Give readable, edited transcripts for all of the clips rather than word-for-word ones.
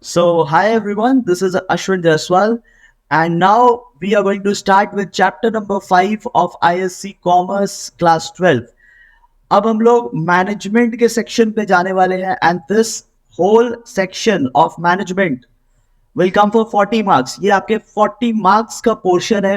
So, hi everyone, this is Ashwin Jaiswal, and now we are going to start with chapter number 5 of ISC Commerce Class 12. अब हम लोग management के section पे जाने वाले हैं and this whole section of management will come for 40 marks. ये आपके 40 मार्क्स का पोर्शन है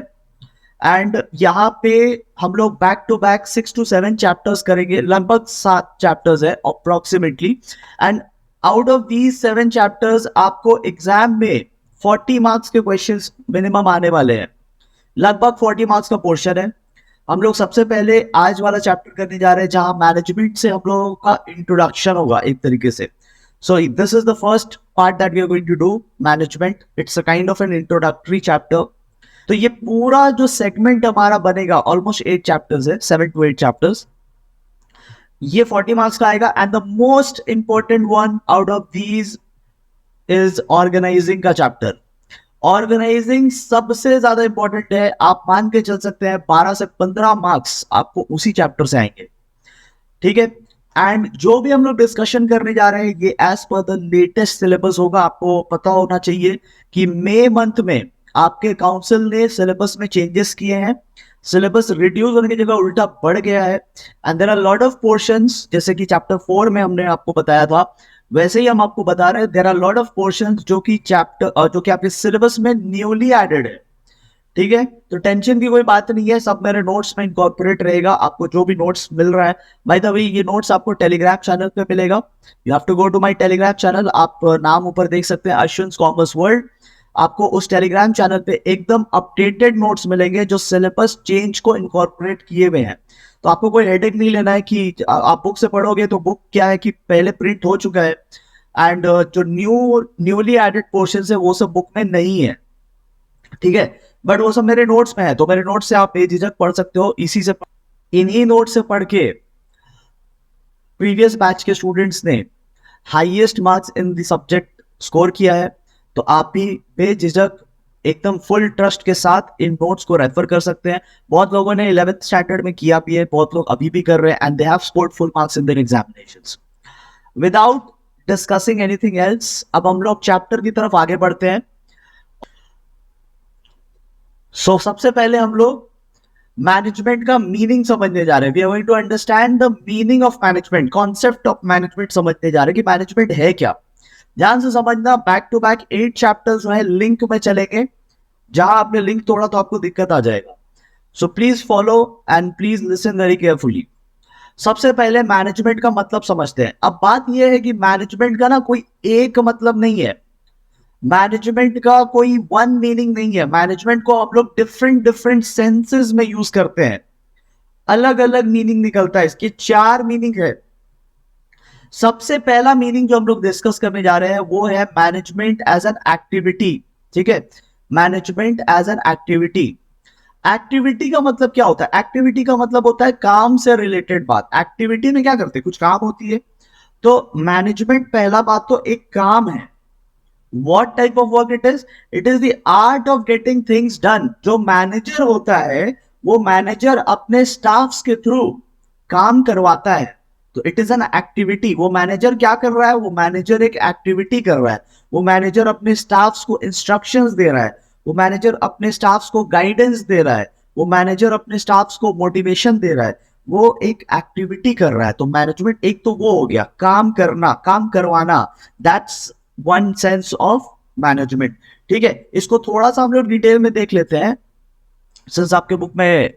एंड यहाँ पे हम लोग back to back 6 to 7 chapters करेंगे. लगभग 7 चैप्टर्स है approximately. And out of these 7 chapters आपको एग्जाम में 40 मार्क्स के क्वेश्चंस मिनिमम आने वाले हैं. लगभग 40 मार्क्स का पोर्शन है. हम लोग सबसे पहले आज वाला चैप्टर करने जा रहे हैं जहां मैनेजमेंट से हम लोगों का इंट्रोडक्शन होगा एक तरीके से. So this is the first part that we are going to do management. It's a kind of an introductory chapter. तो ये पूरा जो सेगमेंट हमारा बनेगा ऑलमोस्ट 8 चैप्टर्स है, 7 to 8 चैप्टर्स. ये 40 मार्क्स का आएगा and the most important one out of these is organizing का चैप्टर. ऑर्गेनाइजिंग सबसे ज्यादा इंपॉर्टेंट है. आप मान के चल सकते हैं 12 से 15 मार्क्स आपको उसी चैप्टर से आएंगे. ठीक है. एंड जो भी हम लोग डिस्कशन करने जा रहे हैं ये as per the latest syllabus होगा. आपको पता होना चाहिए कि मई मंथ में आपके काउंसिल ने सिलेबस में चेंजेस किए हैं. सिलेबस रिड्यूस होने की जगह उल्टा बढ़ गया है and there are lot of portions. जैसे कि चैप्टर 4 में हमने आपको बताया था वैसे ही हम आपको बता रहे हैं there are lot of portions जो कि आपके सिलेबस में न्यूली एडेड है. ठीक है. तो टेंशन की कोई बात नहीं है, सब मेरे नोट्स में इनकॉर्पोरेट रहेगा. आपको जो भी नोट्स मिल रहा है, बाय द वे ये नोट्स आपको टेलीग्राम चैनल पे मिलेगा. You have to go to my Telegram channel. आप नाम ऊपर देख सकते हैं अश्विन कॉमर्स वर्ल्ड. आपको उस टेलीग्राम चैनल पे एकदम अपडेटेड नोट्स मिलेंगे जो सिलेबस चेंज को इनकॉर्पोरेट किए हुए हैं. तो आपको कोई हेडेक नहीं लेना है कि आप बुक से पढ़ोगे तो बुक क्या है कि पहले प्रिंट हो चुका है एंड जो न्यूली एडेड पोर्शन है वो सब बुक में नहीं है. ठीक है. बट वो सब मेरे नोट्स में है तो मेरे नोट्स से आप बेझिझक पढ़ सकते हो. इन्हीं नोट से पढ़ के प्रीवियस बैच के स्टूडेंट्स ने highest marks in the subject score किया है. तो आप भी बेझिझक एकदम फुल ट्रस्ट के साथ इन नोट्स को रेफर कर सकते हैं. बहुत लोगों ने 11th स्टैंडर्ड में किया भी है, बहुत लोग अभी भी कर रहे हैं and they have scored full marks in their examinations. Without discussing anything else अब हम लोग चैप्टर की तरफ आगे बढ़ते हैं. सो सबसे पहले हम लोग मैनेजमेंट का मीनिंग समझने जा रहे हैं. We are going to understand the meaning of management. Concept of management समझने जा रहे हैं कि मैनेजमेंट है क्या. ध्यान से समझना. बैक टू बैक 8 चैप्टर्स जो है लिंक में चलेंगे. जहां आपने लिंक तोड़ा तो आपको दिक्कत आ जाएगा. So please follow and please listen very carefully. सबसे पहले मैनेजमेंट का मतलब समझते हैं. अब बात यह है कि मैनेजमेंट का ना कोई एक मतलब नहीं है. मैनेजमेंट का कोई वन मीनिंग नहीं है. मैनेजमेंट को हम लोग डिफरेंट डिफरेंट सेंसेस में यूज करते हैं. अलग अलग मीनिंग निकलता है. इसके 4 मीनिंग है. सबसे पहला मीनिंग जो हम लोग डिस्कस करने जा रहे हैं वो है मैनेजमेंट एज एन एक्टिविटी. ठीक है. Management as an activity. Activity का मतलब क्या होता है? एक्टिविटी का मतलब होता है काम से रिलेटेड बात. एक्टिविटी में क्या करते हैं? कुछ काम होती है. तो मैनेजमेंट पहला बात तो एक काम है. What type of work it is? It is the art of getting things done. जो मैनेजर होता है वो मैनेजर अपने स्टाफ्स के थ्रू काम करवाता है. तो इट इज एन एक्टिविटी. वो मैनेजर क्या कर रहा है? वो मैनेजर एक एक्टिविटी कर रहा है. वो मैनेजर अपने स्टाफ्स को इंस्ट्रक्शंस दे रहा है. वो मैनेजर अपने स्टाफ्स को गाइडेंस दे रहा है. वो मैनेजर अपने स्टाफ्स को मोटिवेशन दे रहा है. वो एक एक्टिविटी कर रहा है. तो मैनेजमेंट एक तो वो हो गया काम करना, काम करवाना. That's one sense of management. ठीक है. इसको थोड़ा सा हम लोग डिटेल में देख लेते हैं. सिंस आपके बुक में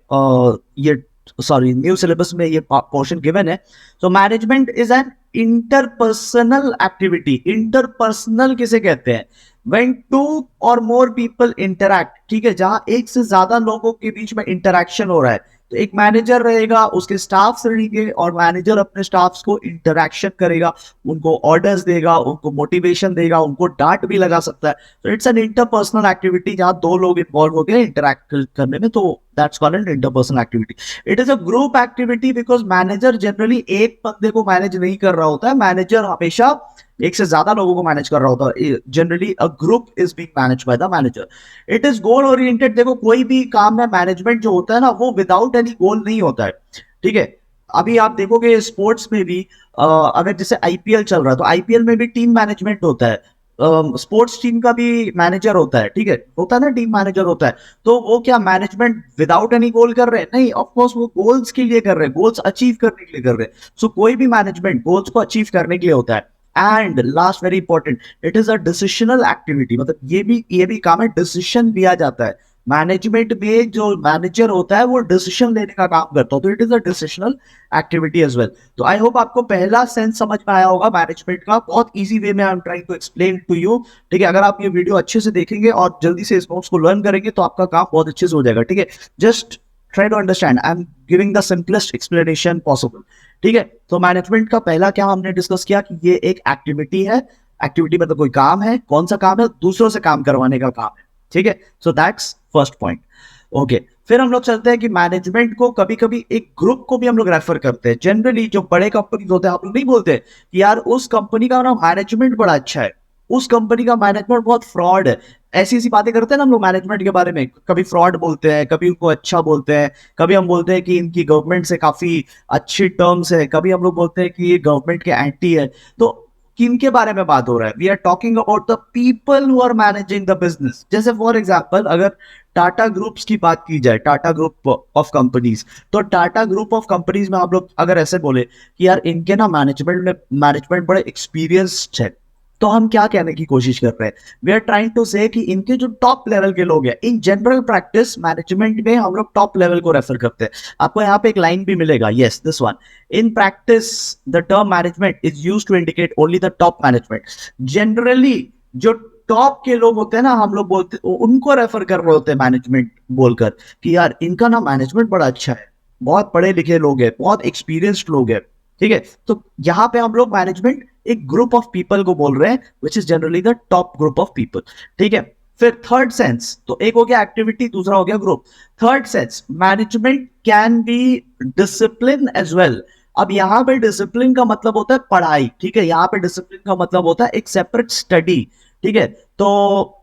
ये न्यू सिलेबस में ये पोर्शन गिवन है. तो management is an interpersonal activity. Interpersonal किसे कहते हैं? When 2 or more people interact. ठीक है. जहां एक से ज्यादा लोगों के बीच में इंटरेक्शन हो रहा है. तो एक मैनेजर रहेगा, उसके स्टाफ रहेंगे और मैनेजर अपने स्टाफ्स को इंटरेक्शन करेगा, उनको ऑर्डर्स देगा, उनको मोटिवेशन देगा, उनको डांट भी लगा सकता है. तो इट्स एन इंटरपर्सनल एक्टिविटी जहां 2 लोग इन्वॉल्व हो गए इंटरेक्ट करने में. तो that's called an interpersonal activity. It is a group activity because manager generally एक बंदे को मैनेज नहीं कर रहा होता है. मैनेजर हमेशा एक से ज्यादा लोगों को मैनेज कर रहा होता है. Generally a group is being managed by the manager. It is goal oriented. देखो कोई भी काम में मैनेजमेंट जो होता है ना वो विदाउट एनी गोल नहीं होता है. ठीक है. अभी आप देखोगे स्पोर्ट्स में भी अगर जैसे आईपीएल चल रहा है तो आईपीएल में भी टीम मैनेजमेंट होता है. स्पोर्ट्स टीम का भी मैनेजर होता है, ठीक है, होता है ना, टीम मैनेजर होता है। तो वो क्या मैनेजमेंट विदाउट एनी गोल कर रहे हैं? नहीं, ऑफ कोर्स वो गोल्स के लिए कर रहे हैं, गोल्स अचीव करने के लिए कर रहे हैं। सो कोई भी मैनेजमेंट गोल्स को अचीव करने के लिए होता है। And last very important, it is a decisional activity, मतलब ये भी काम है, डिसीजन लिया जाता है। मैनेजमेंट में जो मैनेजर होता है वो डिसीजन लेने का काम करता है, तो it is a decisional activity as well. तो आई होप आपको पहला सेंस समझ में आया होगा मैनेजमेंट का, बहुत इजी वे में I am trying to explain to you. ठीक है, अगर आप ये वीडियो अच्छे से देखेंगे और जल्दी से इस नोट्स को लर्न करेंगे तो आपका काम बहुत अच्छे से हो जाएगा। ठीक है, just try to understand, I am giving the simplest explanation possible. ठीक है, तो मैनेजमेंट का पहला क्या हमने डिस्कस किया कि ये एक एक्टिविटी है। एक्टिविटी मतलब कोई काम है, कौन सा काम है? दूसरों से काम करवाने का काम है। ठीक है, so that's first point. Okay, फिर हम लोग चलते हैं कि मैनेजमेंट को कभी कभी एक ग्रुप को भी हम लोग रेफर करते हैं। जनरली जो बड़े कंपनी होते हैं, आप लोग नहीं बोलते कि यार उस कंपनी का ना मैनेजमेंट बड़ा अच्छा है, उस कंपनी का मैनेजमेंट बहुत फ्रॉड है। ऐसी ऐसी बातें करते हैं ना हम लोग मैनेजमेंट के बारे में, कभी फ्रॉड बोलते हैं, कभी उनको अच्छा बोलते हैं, कभी हम बोलते हैं कि इनकी गवर्नमेंट से काफी अच्छी टर्म्स है, कभी हम लोग बोलते हैं कि ये गवर्नमेंट के एंटी है। तो किन के बारे में बात हो रहा है? We are talking about the people who are managing the business. जैसे फॉर एग्जांपल अगर टाटा ग्रुप्स की बात की जाए, टाटा ग्रुप ऑफ कंपनीज, तो टाटा ग्रुप ऑफ कंपनीज में आप लोग अगर ऐसे बोले कि यार इनके ना मैनेजमेंट बड़े एक्सपीरियंस्ड है, तो हम क्या कहने की कोशिश कर रहे हैं? वी आर ट्राइंग टू से कि इनके जो टॉप लेवल के लोग हैं, इन जनरल प्रैक्टिस मैनेजमेंट में हम लोग टॉप लेवल को रेफर करते हैं। आपको यहाँ पे एक लाइन भी मिलेगा, yes this one, in practice the term management is used to indicate only the top management. Generally जो टॉप के लोग होते हैं ना, हम लोग बोलते उनको रेफर कर रहे होते हैं मैनेजमेंट बोलकर कि यार इनका ना मैनेजमेंट बड़ा अच्छा है, बहुत पढ़े लिखे लोग हैं, बहुत एक्सपीरियंस्ड लोग हैं। ठीक है, तो यहाँ पे हम लोग मैनेजमेंट एक ग्रुप ऑफ पीपल को बोल रहे हैं which is generally the top group of people. ठीक है, फिर थर्ड सेंस, तो एक हो गया एक्टिविटी, दूसरा हो गया group. Third sense, management can be discipline as well. अब यहाँ पे डिसिप्लिन का मतलब होता है पढ़ाई। ठीक है, यहाँ पे डिसिप्लिन का मतलब होता है एक सेपरेट स्टडी। ठीक है, तो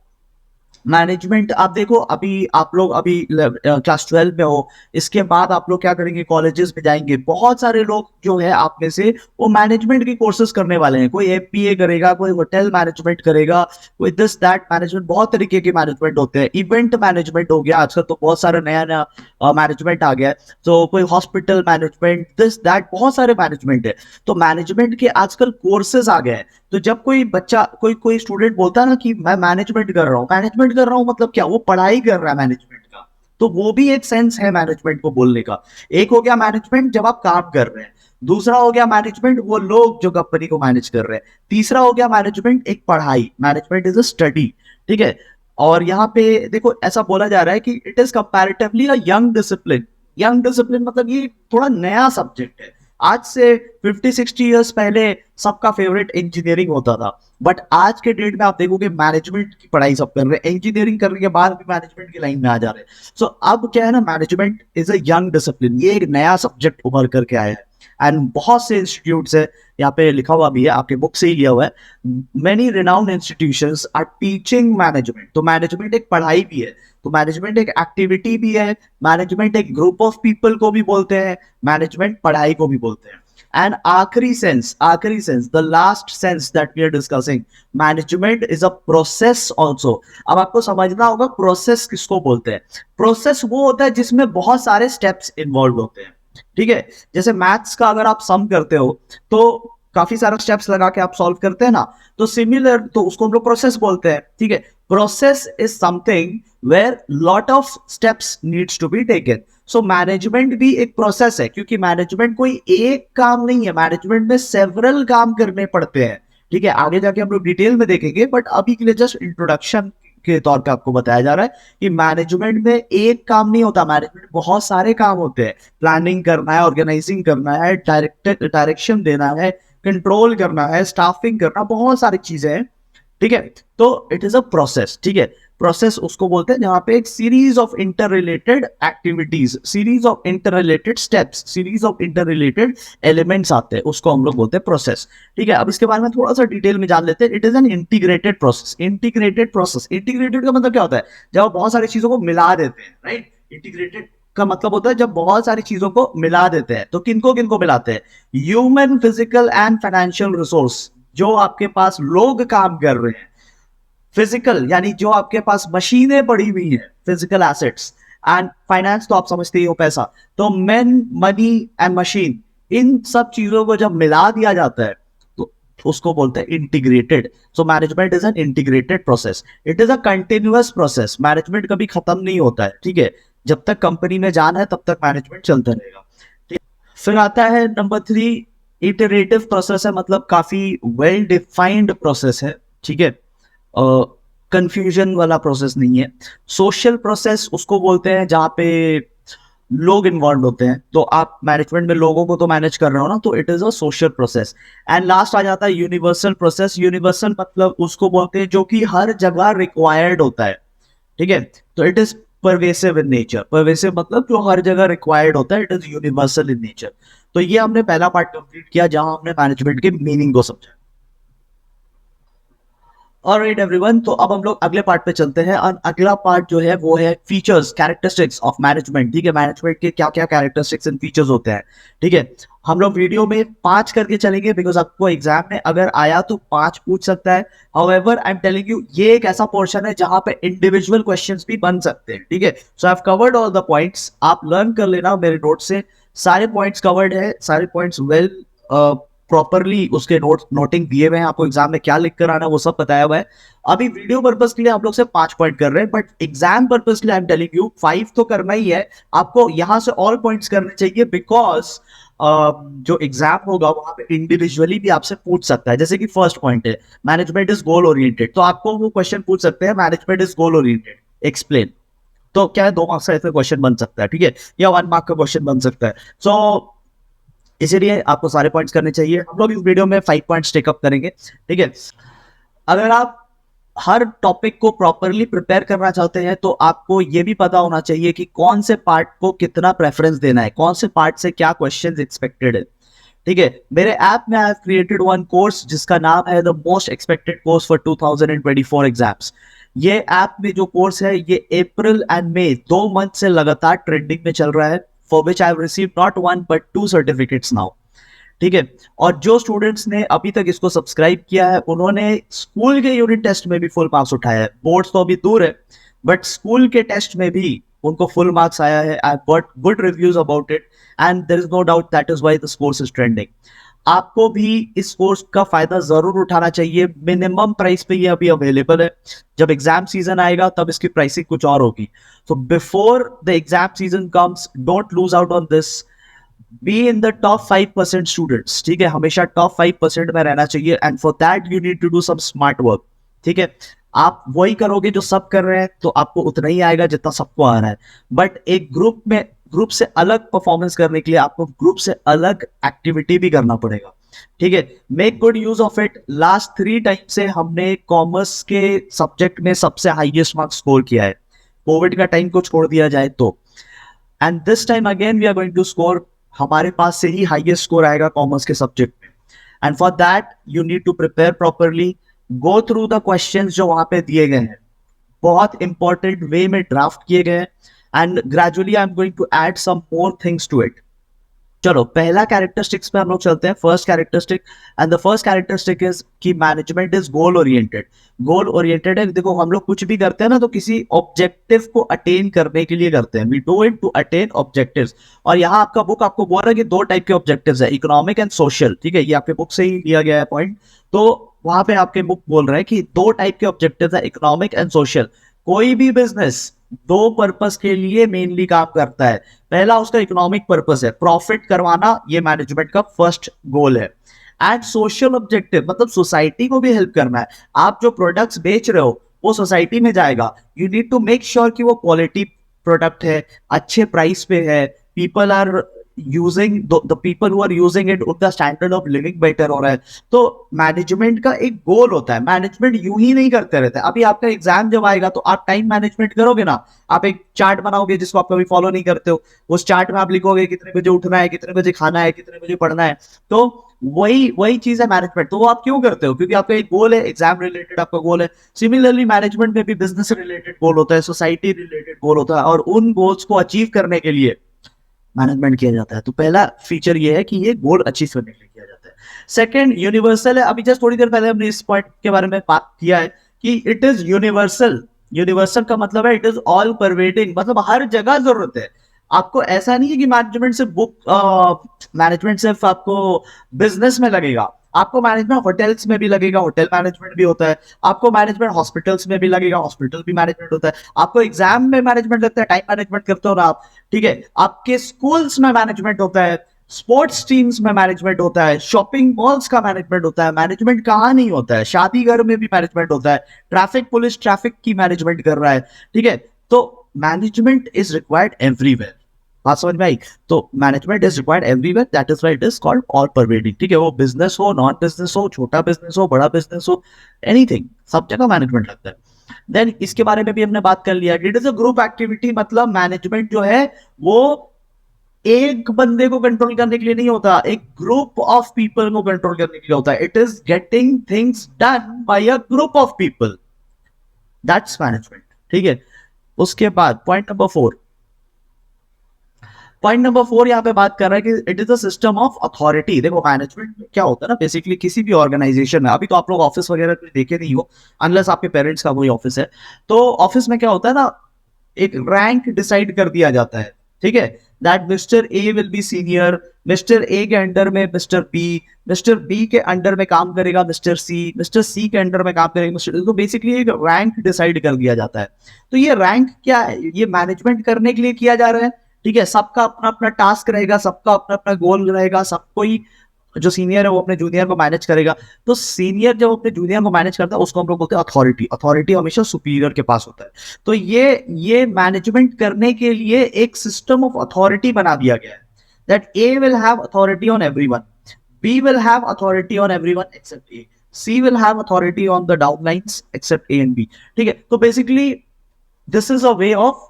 मैनेजमेंट आप देखो, अभी आप लोग अभी क्लास 12 में हो, इसके बाद आप लोग क्या करेंगे? कॉलेजेस में जाएंगे। बहुत सारे लोग जो है आप में से वो मैनेजमेंट की कोर्सेज करने वाले हैं। कोई एमबीए करेगा, कोई होटल मैनेजमेंट करेगा, कोई दिस दैट मैनेजमेंट, बहुत तरीके के मैनेजमेंट होते हैं। इवेंट मैनेजमेंट हो गया आजकल, तो बहुत सारा नया नया मैनेजमेंट आ गया है। तो कोई हॉस्पिटल मैनेजमेंट, दिस दैट, बहुत सारे मैनेजमेंट है। तो मैनेजमेंट के आजकल कोर्सेज आ गए हैं। तो जब कोई बच्चा, कोई स्टूडेंट बोलता है ना कि मैं मैनेजमेंट कर रहा हूँ, मतलब क्या? वो पढ़ाई कर रहा है मैनेजमेंट का। तो वो भी एक सेंस है मैनेजमेंट को बोलने का। एक हो गया मैनेजमेंट जब आप काम कर रहे हैं, दूसरा हो गया मैनेजमेंट वो लोग जो कंपनी को मैनेज कर रहे हैं, तीसरा हो गया मैनेजमेंट एक पढ़ाई, मैनेजमेंट इज अ स्टडी। ठीक है, और यहाँ पे देखो ऐसा बोला जा रहा है कि it is comparatively a young discipline. Young discipline मतलब ये थोड़ा नया सब्जेक्ट है। आज से 50-60 इयर्स पहले सबका फेवरेट इंजीनियरिंग होता था, बट आज के डेट में आप देखोगे मैनेजमेंट की पढ़ाई सब कर रहे हैं, इंजीनियरिंग करने के बाद भी मैनेजमेंट की लाइन में आ जा रहे हैं। सो अब क्या है ना, management is a young discipline, ये एक नया सब्जेक्ट उभर करके आया है। एंड बहुत से इंस्टीट्यूट्स है, यहाँ पे लिखा हुआ भी है, आपके बुक से ही लिया हुआ है, many renowned institutions are teaching management. तो मैनेजमेंट एक पढ़ाई भी है, तो मैनेजमेंट एक एक्टिविटी भी है, मैनेजमेंट एक ग्रुप ऑफ पीपल को भी बोलते हैं, मैनेजमेंट पढ़ाई को भी बोलते हैं। एंड आखिरी sense, the last sense that we are discussing, management is a process also. अब आपको समझना होगा प्रोसेस किसको बोलते हैं। प्रोसेस वो होता है जिसमें बहुत सारे स्टेप्स इन्वॉल्व होते हैं। ठीक है, जैसे मैथ्स का अगर आप सम करते हो तो काफी सारे स्टेप्स लगा के आप सॉल्व करते हैं ना, तो सिमिलर, तो उसको हम लोग प्रोसेस बोलते हैं। ठीक है, process is something where lot of steps needs to be taken. So management भी एक प्रोसेस है, क्योंकि मैनेजमेंट कोई एक काम नहीं है, मैनेजमेंट में सेवरल काम करने पड़ते हैं। ठीक है, आगे जाके हम लोग डिटेल में देखेंगे, बट अभी के लिए जस्ट इंट्रोडक्शन के तौर पे आपको बताया जा रहा है कि मैनेजमेंट में एक काम नहीं होता, मैनेजमेंट बहुत सारे काम होते हैं। प्लानिंग करना है, ऑर्गेनाइजिंग करना है, डायरेक्शन देना है, कंट्रोल करना है, स्टाफिंग करना, बहुत सारी चीजें हैं। ठीक है, तो इट इज अ प्रोसेस। ठीक है, प्रोसेस उसको बोलते हैं जहां पे एक series of inter related activities, series of inter related steps, series of inter related elements आते हैं, उसको हम लोग बोलते हैं प्रोसेस। ठीक है, अब इसके बारे में थोड़ा सा डिटेल में जान लेते हैं। It is an integrated process. Integrated process, integrated का मतलब क्या होता है? जब आप बहुत सारी चीजों को मिला देते हैं, राइट। इंटीग्रेटेड का मतलब होता है जब बहुत सारी चीजों को मिला देते हैं। तो किनको किनको मिलाते हैं? Human, physical and financial resource, जो आपके पास लोग काम कर रहे हैं, फिजिकल यानी जो आपके पास मशीनें पड़ी हुई हैं, फिजिकल एसेट्स, एंड फाइनेंस तो आप समझते ही हो पैसा। तो मैन, मनी एंड मशीन, इन सब चीजों को जब मिला दिया जाता है तो उसको बोलते हैं integrated. So management is an integrated process, it is a continuous process. Management कभी खत्म नहीं होता है, ठीक है। जब तक कंपनी में जान है तब तक मैनेजमेंट चलता रहेगा। फिर आता है नंबर 3, इटरेटिव प्रोसेस है, मतलब काफी वेल डिफाइंड प्रोसेस है, ठीक है। कंफ्यूजन वाला प्रोसेस नहीं है। सोशल प्रोसेस उसको बोलते हैं जहां पे लोग इन्वॉल्व होते हैं, तो आप मैनेजमेंट में लोगों को तो मैनेज कर रहे हो ना, तो it is a social process. And last आ जाता है यूनिवर्सल प्रोसेस। यूनिवर्सल मतलब उसको बोलते हैं जो कि हर जगह रिक्वायर्ड होता है, ठीक है। तो it is pervasive in nature. Pervasive मतलब जो हर जगह रिक्वायर्ड होता है, it is universal in nature. तो ये हमने पहला पार्ट कंप्लीट किया जहां हमने मैनेजमेंट के मीनिंग को समझा। ऑलराइट एवरीवन, तो अब हम लोग अगले पार्ट पे चलते हैं, और अगला पार्ट जो है वो है फीचर्स, कैरेक्टरिस्टिक्स ऑफ मैनेजमेंट, ठीक है। मैनेजमेंट के क्या क्या कैरेक्टरिस्टिक्स एंड फीचर्स होते हैं, ठीक है। हम लोग वीडियो में 5 करके चलेंगे, बिकॉज आपको एग्जाम में अगर आया तो 5 पूछ सकता है। However I am telling you, ये एक ऐसा पोर्शन है जहां पे इंडिविजुअल क्वेश्चंस भी बन सकते हैं, ठीक है। So I have covered all the points, आप लर्न कर लेना मेरे नोट से। सारे पॉइंट्स कवर्ड है, सारे पॉइंट्स वेल प्रॉपरली उसके नोटिंग दिए हुए हैं, आपको एग्जाम में क्या लिख कर आना वो सब बताया हुआ है। अभी वीडियो पर्पस के लिए आप लोग से 5 पॉइंट कर रहे हैं, बट एग्जाम पर्पस के लिए आई एम टेलिंग यू 5 तो करना ही है। आपको यहां से ऑल पॉइंट्स करने चाहिए, बिकॉज जो एग्जाम होगा वहां पे इंडिविजुअली भी आपसे पूछ सकता है। जैसे कि फर्स्ट पॉइंट है मैनेजमेंट इज गोल ओरिएंटेड, तो आपको वो क्वेश्चन पूछ सकते हैं management is goal oriented, explain. तो क्या है, 2 मार्क्स का ऐसा क्वेश्चन बन सकता है, ठीक है, या 1 मार्क का क्वेश्चन बन सकता है। सो इसीलिए आपको सारे पॉइंट्स करने चाहिए। हम लोग इस वीडियो में 5 पॉइंट्स टेकअप करेंगे, ठीक है। अगर आप हर टॉपिक को प्रॉपरली प्रिपेयर करना चाहते हैं तो आपको यह भी पता होना चाहिए कि कौन से पार्ट को कितना प्रेफरेंस देना है, कौन से पार्ट से क्या क्वेश्चंस एक्सपेक्टेड है, ठीक है। मेरे ऐप में I have created one course जिसका नाम है the most expected course for 2024 exams. ये ऐप में जो कोर्स है ये अप्रैल एंड मई 2 मंथ से लगातार ट्रेंडिंग में चल रहा है, for which I have received not 1 but 2 certificates now, ठीक है। और जो स्टूडेंट्स ने अभी तक इसको सब्सक्राइब किया है उन्होंने स्कूल के यूनिट टेस्ट में भी फुल मार्क्स उठाया है। बोर्ड्स तो अभी दूर है, बट स्कूल के टेस्ट में भी उनको फुल मार्क्स आया है। I got good reviews about it and there is no doubt that is why this course is trending. आपको भी इस कोर्स का फायदा जरूर उठाना चाहिए। मिनिमम प्राइस पे ये अभी अवेलेबल है, जब एग्जाम सीजन आएगा तब इसकी प्राइसिंग कुछ और होगी। So before the exam season comes, don't lose out on this, be in the top 5% students, ठीक है। हमेशा टॉप 5% में रहना चाहिए, and for that you need to do some smart work, ठीक है। आप वही करोगे जो सब कर रहे हैं तो आपको उतना ही आएगा जितना सबको आ रहा है। बट एक ग्रुप से अलग परफॉर्मेंस करने के लिए आपको ग्रुप से अलग एक्टिविटी भी करना पड़ेगा, ठीक है। Make good use of it. Last 3 time से हमने कॉमर्स के सब्जेक्ट में सबसे हाईएस्ट मार्क्स स्कोर किया है, कोविड का टाइम को छोड़ दिया जाए तो। And this time again we are going to score, हमारे पास से ही हाईएस्ट स्कोर आएगा कॉमर्स के सब्जेक्ट में। And for that you need to prepare properly, go through the questions जो वहां पे दिए गए हैं, बहुत इंपॉर्टेंट वे में ड्राफ्ट किए गए हैं, and gradually I am going to add some more things to it. चलो पहला कैरेक्टरिस्टिक्स पे हम लोग चलते हैं, first characteristic. And the first characteristic is कि management is goal oriented. Goal oriented है, देखो हम लोग कुछ भी करते हैं ना तो किसी ऑब्जेक्टिव को अटेन करने के लिए करते हैं, we do it to attain objectives. और यहाँ आपका बुक आपको बोल रहा है कि 2 टाइप के ऑब्जेक्टिव्स है, इकोनॉमिक एंड सोशल, ठीक है। ये आपके बुक से ही लिया गया है पॉइंट। तो वहां पे आपके बुक बोल रहे हैं कि 2 टाइप के ऑब्जेक्टिव्स है, इकोनॉमिक एंड सोशल। कोई भी बिजनेस 2 पर्पस के लिए मेनली काम करता है। पहला उसका इकोनॉमिक पर्पस है, प्रॉफिट करवाना, ये मैनेजमेंट का फर्स्ट गोल है। एंड सोशल ऑब्जेक्टिव मतलब सोसाइटी को भी हेल्प करना है। आप जो प्रोडक्ट्स बेच रहे हो वो सोसाइटी में जाएगा, you need to make sure कि वो क्वालिटी प्रोडक्ट है, अच्छे प्राइस पे है, people are using, the people who are using it, उनका स्टैंडर्ड ऑफ लिविंग बेटर हो रहा है। तो मैनेजमेंट का एक गोल होता है, मैनेजमेंट यूं ही नहीं करते रहते। अभी आपका एग्जाम जब आएगा तो आप टाइम मैनेजमेंट करोगे ना, आप एक चार्ट बनाओगे जिसको आप कभी फॉलो नहीं करते हो, उस चार्ट में आप लिखोगे कितने बजे उठना है, कितने बजे खाना है, कितने बजे पढ़ना है। तो वही चीज है मैनेजमेंट। तो वो आप क्यों करते हो? क्योंकि आपका एक गोल है, एग्जाम रिलेटेड आपका गोल है। सिमिलरली मैनेजमेंट में भी बिजनेस रिलेटेड गोल होता है, सोसाइटी रिलेटेड गोल होता है, और उन गोल्स को अचीव करने के लिए मैनेजमेंट किया जाता है। तो पहला फीचर ये है कि ये गोल अचीव करने के लिए किया जाता है। सेकंड यूनिवर्सल है। अभी जस्ट थोड़ी देर पहले हमने इस पॉइंट के बारे में बात किया है कि इट इज यूनिवर्सल। यूनिवर्सल का मतलब है इट इज ऑल परवेडिंग, मतलब हर जगह जरूरत है। आपको ऐसा नहीं है कि मैनेजमेंट से मैनेजमेंट सिर्फ आपको बिजनेस में लगेगा, आपको मैनेजमेंट होटल्स में भी लगेगा, होटल मैनेजमेंट भी होता है। आपको मैनेजमेंट हॉस्पिटल्स में भी लगेगा, हॉस्पिटल भी मैनेजमेंट होता है। आपको एग्जाम में मैनेजमेंट लगता है, टाइम मैनेजमेंट करते हो ना आप, ठीक है। आपके स्कूल्स में मैनेजमेंट होता है, स्पोर्ट्स टीम्स में मैनेजमेंट होता है, शॉपिंग मॉल्स का मैनेजमेंट होता है। मैनेजमेंट कहाँ नहीं होता है, शादी घर में भी मैनेजमेंट होता है। ट्रैफिक पुलिस ट्रैफिक की मैनेजमेंट कर रहा है, ठीक है। तो मैनेजमेंट इज रिक्वायर्ड एवरीवेयर। बात समझ में आई? तो management is required everywhere, that is why it is called all pervading, ठीक है। वो बिजनेस हो, नॉन बिजनेस हो, छोटा बिजनेस हो, बड़ा बिजनेस हो, एनीथिंग, सब जगह मैनेजमेंट लगता है। देन इसके बारे में भी हमने बात कर लिया, it is a group activity, मतलब मैनेजमेंट जो है वो एक बंदे को कंट्रोल करने के लिए नहीं होता, एक ग्रुप ऑफ पीपल को कंट्रोल करने के लिए होता है। It is getting things done by a group of people, that's management, ठीक है। उसके बाद पॉइंट नंबर 4 यहाँ पे बात कर रहा है कि it is a system of authority. देखो मैनेजमेंट में क्या होता है ना, बेसिकली किसी भी ऑर्गेनाइजेशन में, अभी तो आप लोग ऑफिस वगैरह देखे नहीं हो अनलेस आपके पेरेंट्स का कोई ऑफिस है, तो ऑफिस में क्या होता है ना, एक रैंक डिसाइड कर दिया जाता है, ठीक है। That mister A will be senior, mister A के अंडर में मिस्टर बी, मिस्टर बी के अंडर में काम करेगा मिस्टर सी, मिस्टर सी के अंडर में काम करेगा मिस्टर, तो बेसिकली एक रैंक डिसाइड कर दिया जाता है। तो ये रैंक क्या है, ये मैनेजमेंट करने के लिए किया जा रहा है, ठीक है। सबका अपना अपना टास्क रहेगा, सबका अपना अपना गोल रहेगा, सबको ही, जो सीनियर है वो अपने जूनियर को मैनेज करेगा। तो सीनियर जब अपने जूनियर को मैनेज करता है उसको हम लोग बोलते हैं अथॉरिटी। अथॉरिटी हमेशा सुपीरियर के पास होता है। तो ये मैनेजमेंट करने के लिए एक सिस्टम ऑफ अथॉरिटी बना दिया गया है, that A will have authority on everyone, B will have authority on everyone except A, C will have authority on the downlines except A and B, ठीक है। तो basically this is a way of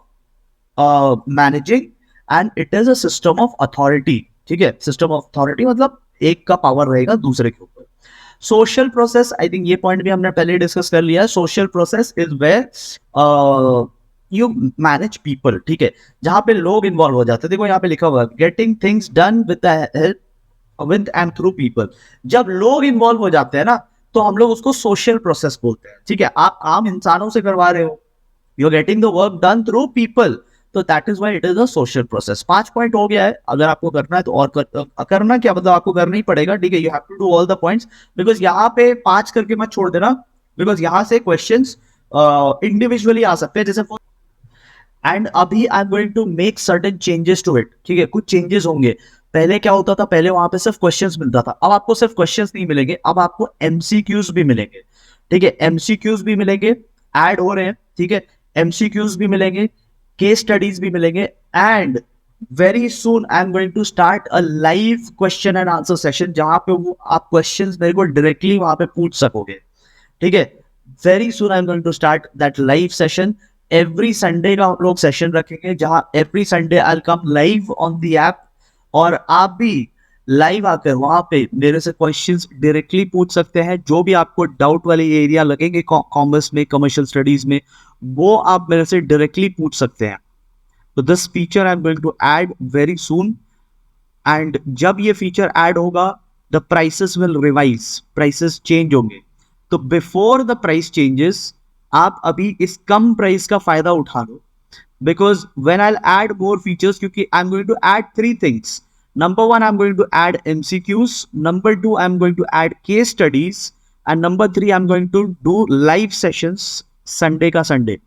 managing and it is a system of authority, ठीक है। System of authority मतलब एक का power रहेगा दूसरे के ऊपर। सोशल प्रोसेस, आई थिंक ये पॉइंट भी हमने पहले डिस्कस कर लिया है। Social process is where you manage people, ठीक है, जहां पे लोग इन्वॉल्व हो जाते हैं। देखो यहाँ पे लिखा हुआ है getting things done with the help with and through people. जब लोग इन्वॉल्व हो जाते हैं ना, तो हम लोग उसको सोशल प्रोसेस बोलते हैं, ठीक है। आप आम इंसानों से करवा रहे हो, you are getting the work done through people, so that is why it is a social process. 5 point हो गया है, अगर आपको करना है तो और करना क्या, मतलब आपको करना ही पड़ेगा, ठीक है। You have to do all the points, because यहाँ पे 5 करके मत छोड़ देना, बिकॉज यहाँ से क्वेश्चंस इंडिविजुअली आ सकते हैं, जैसे एंड अभी I am going to make certain changes to it, ठीक है। कुछ चेंजेस होंगे। पहले क्या होता था, पहले वहां पे सिर्फ क्वेश्चंस मिलता था, अब आपको सिर्फ क्वेश्चंस नहीं मिलेंगे, अब आपको एमसीक्यूज भी मिलेंगे, ठीक है। एमसीक्यूज भी मिलेंगे, ऐड हो रहे हैं, ठीक है। एमसीक्यूज भी मिलेंगे, केस स्टडीज भी मिलेंगे, and very soon I am going to start a live question and answer session, जहां पे वो आप क्वेश्चंस मेरे को डायरेक्टली वहां पे पूछ सकोगे, ठीक है। Very soon I am going to start that live session. Every Sunday का हम लोग सेशन रखेंगे, जहां every Sunday I come live on the app, और आप भी लाइव आकर वहां पे मेरे से क्वेश्चंस डायरेक्टली पूछ सकते हैं। जो भी आपको डाउट वाले एरिया लगेंगे कॉमर्स में, कमर्शियल स्टडीज में, वो आप मेरे से डायरेक्टली पूछ सकते हैं। तो this feature I am going to add very soon, and जब ये फीचर ऐड होगा the prices will revise, prices change होंगे। तो बिफोर द प्राइस चेंजेस आप अभी इस कम प्राइस का फायदा उठा लो, because when I add more features, क्योंकि I am going to add 3 things. Number 1 I am going to add MCQs, number 2 I am going to add case studies, and number 3 I am going to do live sessions Sunday का Sunday,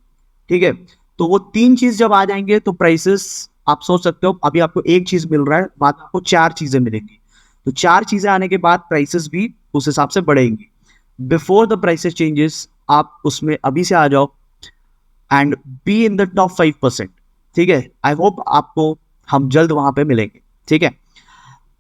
ठीक है। तो वो 3 चीज जब आ जाएंगे तो prices, आप सोच सकते हो अभी आपको एक चीज मिल रहा है, बाद में आपको 4 चीजें मिलेंगी, तो 4 चीजें आने के बाद प्राइसेस भी उस हिसाब से बढ़ेंगी। बिफोर द प्राइसेस चेंजेस आप उसमें अभी से आ जाओ and B in the top 5%, ठीक है। आई होप आपको हम जल्द वहां पे मिलेंगे, ठीक है।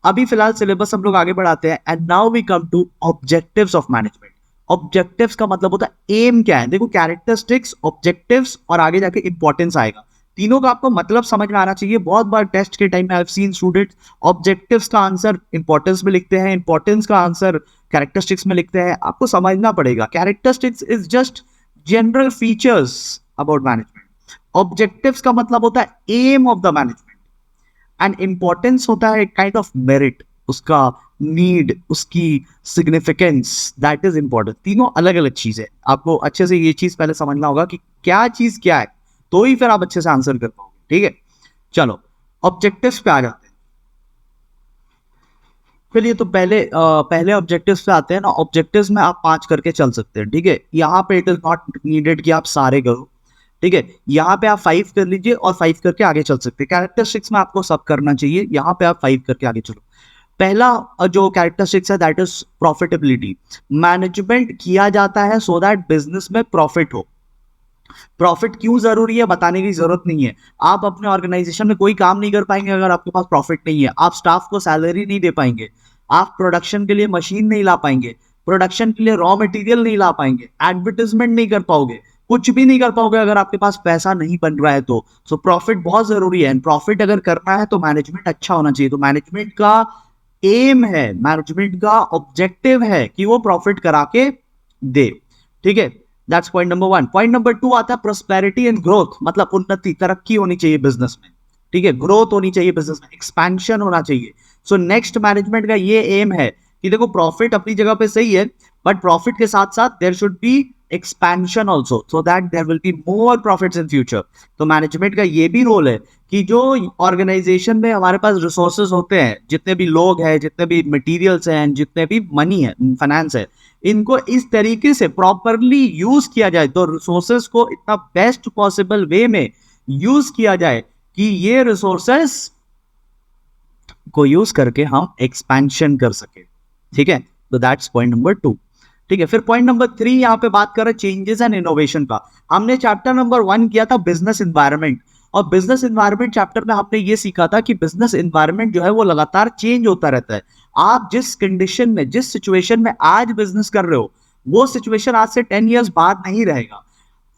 अभी फिलहाल सिलेबस हम लोग आगे बढ़ाते हैं, and now we come to objectives of management. Objectives का मतलब होता है एम क्या है। देखो कैरेक्टरिस्टिक्स, ऑब्जेक्टिव्स और आगे जाके इंपॉर्टेंस आएगा, तीनों का आपको मतलब समझ में आना चाहिए। बहुत बार टेस्ट के टाइम में I have seen students objectives का आंसर इंपॉर्टेंस में लिखते हैं, इंपॉर्टेंस का आंसर कैरेक्टरिस्टिक्स में लिखते हैं। आपको समझना पड़ेगा, characteristics is just general features about management, objectives का मतलब होता है aim of the management, and importance होता है काइंड ऑफ मेरिट, उसका नीड, उसकी सिग्निफिकेंस, दैट इज इंपॉर्टेंट। तीनों अलग अलग चीज है, आपको अच्छे से ये चीज पहले समझना होगा कि क्या चीज क्या है, तो ही फिर आप अच्छे से आंसर कर पाओगे। ठीक है, चलो ऑब्जेक्टिव्स पे आ जाते हैं। चलिए तो पहले ऑब्जेक्टिव्स पे आते हैं ना। ऑब्जेक्टिव्स में आप 5 करके चल सकते हैं। ठीक है, यहाँ पे इट इज नॉट नीडेड कि आप सारे करो। ठीक है, यहाँ पे आप 5 कर लीजिए और 5 करके आगे चल सकते हैं। कैरेक्टरिस्टिक्स में आपको सब करना चाहिए, यहाँ पे आप 5 करके आगे चलो। पहला जो कैरेक्टरिस्टिक्स है दैट इज प्रॉफिटेबिलिटी। मैनेजमेंट किया जाता है सो दैट बिजनेस में प्रॉफिट हो। प्रॉफिट क्यों जरूरी है बताने की जरूरत नहीं है। आप अपने ऑर्गेनाइजेशन में कोई काम नहीं कर पाएंगे अगर आपके पास प्रॉफिट नहीं है। आप स्टाफ को सैलरी नहीं दे पाएंगे, आप प्रोडक्शन के लिए मशीन नहीं ला पाएंगे, प्रोडक्शन के लिए रॉ मटेरियल नहीं ला पाएंगे, एडवर्टाइजमेंट नहीं कर पाओगे, कुछ भी नहीं कर पाओगे अगर आपके पास पैसा नहीं बन रहा है तो। सो प्रॉफिट बहुत जरूरी है। प्रॉफिट अगर करना है तो मैनेजमेंट अच्छा होना चाहिए। तो मैनेजमेंट का एम है, मैनेजमेंट का ऑब्जेक्टिव है कि वो प्रॉफिट करा के दे। ठीक है, that's point number 1। Point number 2 आता है प्रोस्पेरिटी एंड ग्रोथ, मतलब उन्नति, तरक्की होनी चाहिए बिजनेस में। ठीक है, ग्रोथ होनी चाहिए बिजनेस में, एक्सपेंशन होना चाहिए। सो नेक्स्ट मैनेजमेंट का ये एम है कि देखो प्रॉफिट अपनी जगह पे सही है, बट प्रॉफिट के साथ साथ there should be expansion also, so that there will be more profits in future. तो मैनेजमेंट का ये भी रोल है कि जो ऑर्गेनाइजेशन में हमारे पास रिसोर्सेज होते हैं, जितने भी लोग हैं, जितने भी मटेरियल्स हैं, जितने भी मनी है, फाइनेंस है, इनको इस तरीके से प्रॉपरली यूज किया जाए, तो रिसोर्सेज को इतना बेस्ट पॉसिबल वे में यूज किया जाए कि ये रिसोर्सेस को यूज करके हम एक्सपेंशन कर सके। ठीक है, तो दैट्स पॉइंट नंबर 2। ठीक है, फिर पॉइंट नंबर 3 यहाँ पे बात कर रहे हैं चेंजेस एंड इनोवेशन का। हमने चैप्टर नंबर 1 किया था बिजनेस एनवायरनमेंट, और बिजनेस एनवायरनमेंट चैप्टर में हमने ये सीखा था कि बिजनेस एनवायरनमेंट जो है वो लगातार चेंज होता रहता है। आप जिस कंडीशन में, जिस सिचुएशन में आज बिजनेस कर रहे हो, वो सिचुएशन आज से 10 ईयर्स बाद नहीं रहेगा,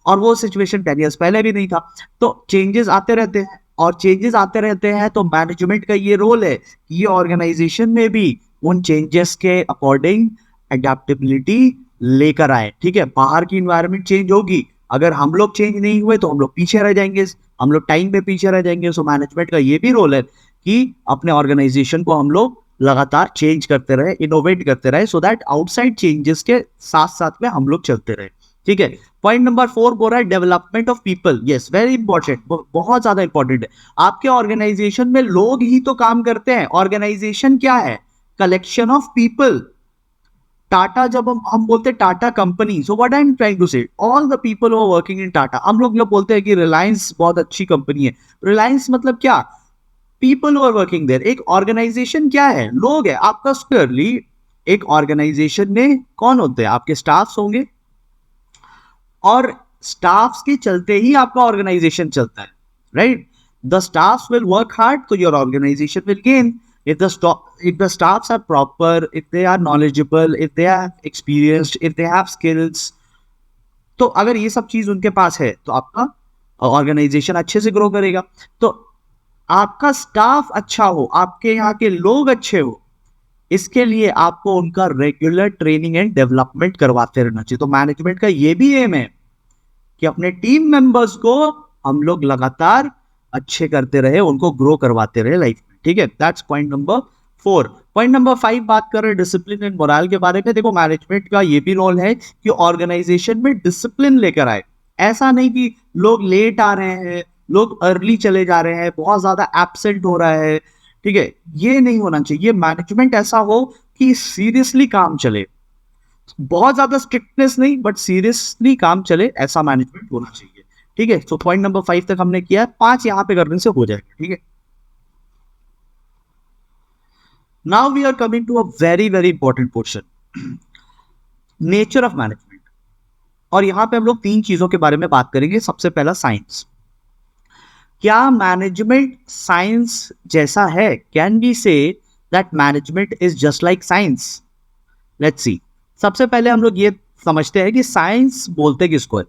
और वो सिचुएशन 10 ईयर्स पहले भी नहीं था। तो चेंजेस आते रहते हैं, और चेंजेस आते रहते हैं तो मैनेजमेंट का ये रोल है कि ये ऑर्गेनाइजेशन में भी उन चेंजेस के अकॉर्डिंग एडेप्टेबिलिटी लेकर आए। ठीक है, बाहर की इन्वायरमेंट चेंज होगी, अगर हम लोग चेंज नहीं हुए तो हम लोग पीछे रह जाएंगे, हम लोग टाइम पे पीछे रह जाएंगे। सो मैनेजमेंट का ये भी रोल है कि अपने ऑर्गेनाइजेशन को हम लोग लगातार चेंज करते रहे, इनोवेट करते रहे, सो दैट आउटसाइड चेंजेस के साथ साथ में हम लोग चलते रहे। ठीक है, पॉइंट नंबर 4 बोल रहा है development of people. Yes, very important, बहुत ज्यादा इंपॉर्टेंट है। आपके ऑर्गेनाइजेशन में लोग ही तो काम करते हैं। ऑर्गेनाइजेशन क्या है? Collection of people. टाटा, जब हम बोलते हैं Tata company, so what I am trying to say, all the people who are working in Tata. हम लोग बोलते हैं कि रिलायंस बहुत अच्छी कंपनी है। रिलायंस मतलब क्या? People who are working there. एक ऑर्गेनाइजेशन क्या है? लोग है। आपका स्क्वायरली एक ऑर्गेनाइजेशन में कौन होते हैं? आपके स्टाफ्स होंगे, और स्टाफ्स के चलते ही आपका ऑर्गेनाइजेशन चलता है, right? The staffs will work hard तो your organisation will gain. if the staffs are proper, if they are knowledgeable, if they are experienced, if they have skills, तो अगर ये सब चीज उनके पास है तो आपका ऑर्गेनाइजेशन अच्छे से ग्रो करेगा। तो आपका स्टाफ अच्छा हो, आपके यहाँ के लोग अच्छे हो, इसके लिए आपको उनका रेगुलर ट्रेनिंग एंड डेवलपमेंट करवाते रहना चाहिए। तो मैनेजमेंट का ये भी एम है कि अपने टीम मेंबर्स को हम लोग लगातार अच्छे करते रहे, उनको ग्रो करवाते रहे लाइफ में। ठीक है, that's point number 4। Point number 5 बात कर रहे हैं डिसिप्लिन एंड मोरल के बारे में। देखो मैनेजमेंट का ये भी रोल है कि ऑर्गेनाइजेशन में डिसिप्लिन लेकर आए। ऐसा नहीं कि लोग लेट आ रहे हैं, लोग अर्ली चले जा रहे हैं, बहुत ज्यादा एब्सेंट हो रहा है। ठीक है, ये नहीं होना चाहिए। मैनेजमेंट ऐसा हो कि सीरियसली काम चले, बहुत ज्यादा स्ट्रिक्टनेस नहीं, बट सीरियसली काम चले, ऐसा मैनेजमेंट होना चाहिए। ठीक है, तो पॉइंट नंबर 5 तक हमने किया है, 5 यहां पे करने से हो जाएगा। ठीक है, now we are coming to a very very important portion, nature of management. और यहां पे हम लोग 3 चीजों के बारे में बात करेंगे। सबसे पहला साइंस। क्या मैनेजमेंट साइंस जैसा है? Can we say that management is just like science? Let's see. सबसे पहले हम लोग ये समझते हैं कि साइंस बोलते किसको है।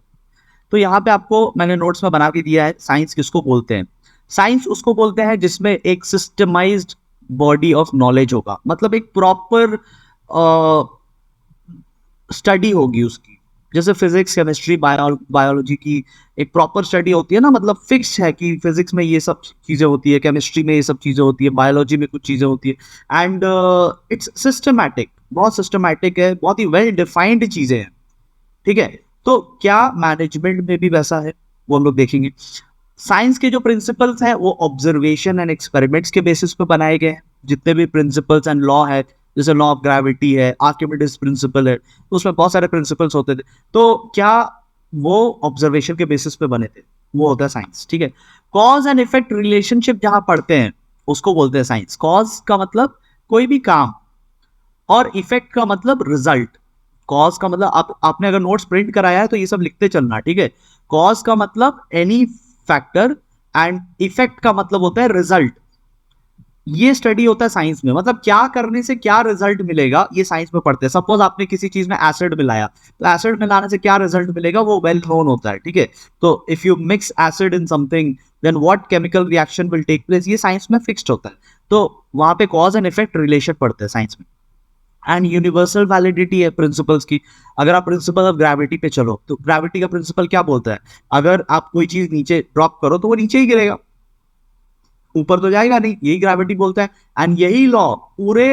तो यहाँ पे आपको मैंने नोट्स में बना के दिया है साइंस किसको बोलते हैं। साइंस उसको बोलते हैं जिसमें एक सिस्टमाइज्ड बॉडी ऑफ नॉलेज होगा, मतलब एक प्रॉपर स्टडी होगी उसकी, जैसे फिजिक्स, केमिस्ट्री, बायोलॉजी की एक प्रॉपर स्टडी होती है ना, मतलब फिक्स है कि फिजिक्स में ये सब चीजें होती है, केमिस्ट्री में ये सब चीजें होती है, बायोलॉजी में कुछ चीजें होती है, एंड इट्स सिस्टमैटिक, बहुत सिस्टमैटिक है, बहुत ही वेल डिफाइंड चीजें हैं, ठीक है। तो क्या मैनेजमेंट में भी वैसा है, वो हम लोग देखेंगे। साइंस के जो प्रिंसिपल्स हैं वो ऑब्जर्वेशन एंड एक्सपेरिमेंट्स के बेसिस पे बनाए गए हैं। जितने भी प्रिंसिपल्स एंड लॉ है, जैसे लॉ ऑफ ग्रेविटी है, आर्किमिडीज प्रिंसिपल है, तो उसमें बहुत सारे प्रिंसिपल्स होते थे। तो क्या वो ऑब्जर्वेशन के बेसिस पे बने थे, वो होता है साइंस, ठीक है। कॉज एंड इफेक्ट रिलेशनशिप जहां पढ़ते हैं उसको बोलते हैं साइंस। कॉज का मतलब कोई भी काम, और इफेक्ट का मतलब रिजल्ट। कॉज का मतलब आपने अगर नोट्स प्रिंट कराया है तो ये सब लिखते चलना, ठीक है। कॉज का मतलब एनी फैक्टर, एंड इफेक्ट का मतलब होता है रिजल्ट। ये स्टडी होता है साइंस में, मतलब क्या करने से क्या रिजल्ट मिलेगा, ये साइंस में पढ़ते हैं। सपोज आपने किसी चीज में एसिड मिलाया, तो एसिड मिलाने से क्या रिजल्ट मिलेगा वो वेल नोन होता है, ठीक है। तो if you mix acid in something, then what chemical reaction will take place, ये साइंस में फिक्स्ड होता है। तो वहां पे कॉज एंड इफेक्ट रिलेशन पढ़ते हैं साइंस में। एंड यूनिवर्सल वैलिडिटी है प्रिंसिपल्स की। अगर आप प्रिंसिपल ऑफ ग्रेविटी पे चलो, तो ग्रेविटी का प्रिंसिपल क्या बोलता है, अगर आप कोई चीज नीचे ड्रॉप करो तो वो नीचे ही गिरेगा, ऊपर तो जाएगा नहीं, यही ग्रेविटी बोलता है। एंड यही लॉ पूरे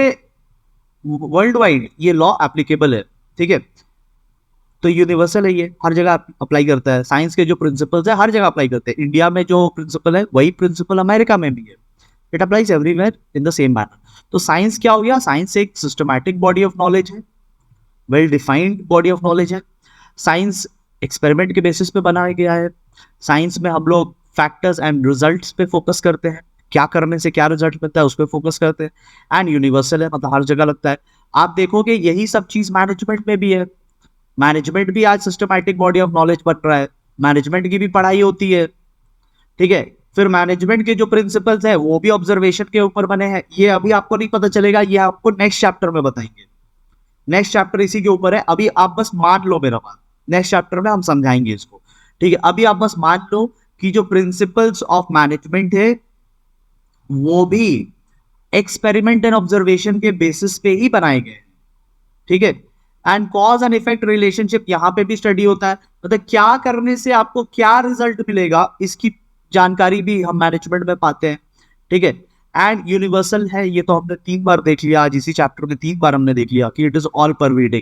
वर्ल्ड वाइड ये लॉ एप्लीकेबल है, ठीक है। तो यूनिवर्सल है, ये हर जगह अप्लाई करता है। साइंस के जो प्रिंसिपल्स है हर जगह अप्लाई करते हैं। इंडिया में जो प्रिंसिपल है वही प्रिंसिपल अमेरिका में भी है। It applies everywhere in the same manner. तो साइंस क्या हो गया, साइंस एक सिस्टमैटिक बॉडी ऑफ नॉलेज है, well defined body of knowledge है। साइंस एक्सपेरिमेंट के बेसिस पे बनाया गया है। साइंस में हम लोग फैक्टर्स एंड रिजल्ट्स पे फोकस करते हैं, क्या करने से क्या रिजल्ट मिलता है उस पर फोकस करते हैं। एंड यूनिवर्सल है, मतलब हर जगह लगता है। आप देखोगे यही सब चीज मैनेजमेंट में भी है। मैनेजमेंट भी आज सिस्टमैटिक बॉडी ऑफ नॉलेज बन रहा है, मैनेजमेंट की भी पढ़ाई होती है, ठीक है। फिर मैनेजमेंट के जो प्रिंसिपल्स है वो भी ऑब्जर्वेशन के ऊपर बने हैं। ये अभी आपको नहीं पता चलेगा, ये आपको नेक्स्ट चैप्टर में बताएंगे। नेक्स्ट चैप्टर इसी के ऊपर है, अभी आप बस मान लो मेरा बात, नेक्स्ट चैप्टर में हम समझाएंगे इसको, ठीक है। अभी आप बस मान लो कि जो प्रिंसिपल्स ऑफ मैनेजमेंट है वो भी एक्सपेरिमेंट एंड ऑब्जर्वेशन के बेसिस पे ही बनाए गए, ठीक है। And cause and effect relationship यहाँ पे भी स्टडी होता है, मतलब क्या करने से आपको क्या रिजल्ट मिलेगा इसकी जानकारी भी हम मैनेजमेंट में पाते हैं, ठीक है। एंड यूनिवर्सल है, ये तो हमने 3 बार देख लिया, आज इसी चैप्टर में 3 बार हमने देख लिया कि इट इज ऑल परवेडिंग,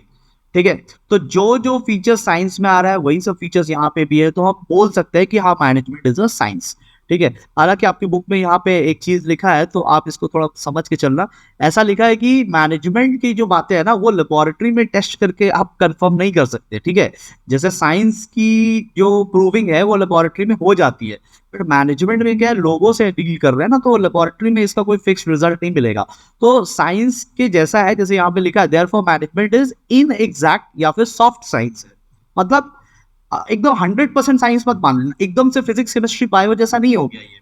ठीक है। तो जो जो फीचर्स साइंस में आ रहा है वही सब फीचर्स यहाँ पे भी है, तो हम बोल सकते हैं कि हाँ मैनेजमेंट इज अ साइंस, ठीक है। हालांकि आपकी बुक में यहाँ पे एक चीज लिखा है, तो आप इसको थोड़ा समझ के चलना। ऐसा लिखा है कि मैनेजमेंट की जो बातें है ना वो लेबोरेटरी में टेस्ट करके आप कंफर्म नहीं कर सकते, ठीक है। जैसे साइंस की जो प्रूविंग है वो लेबोरेटरी में हो जाती है, बट मैनेजमेंट में क्या है, लोगों से डील कर रहे हैं ना, तो लेबोरेटरी में इसका कोई फिक्स रिजल्ट नहीं मिलेगा। तो साइंस के जैसा है, जैसे यहाँ पे लिखा है therefore management is in exact या फिर सॉफ्ट साइंस है। मतलब एकदम 100% साइंस मत मान लेना, एकदम से फिजिक्स केमिस्ट्री बायो जैसा नहीं हो गया ये।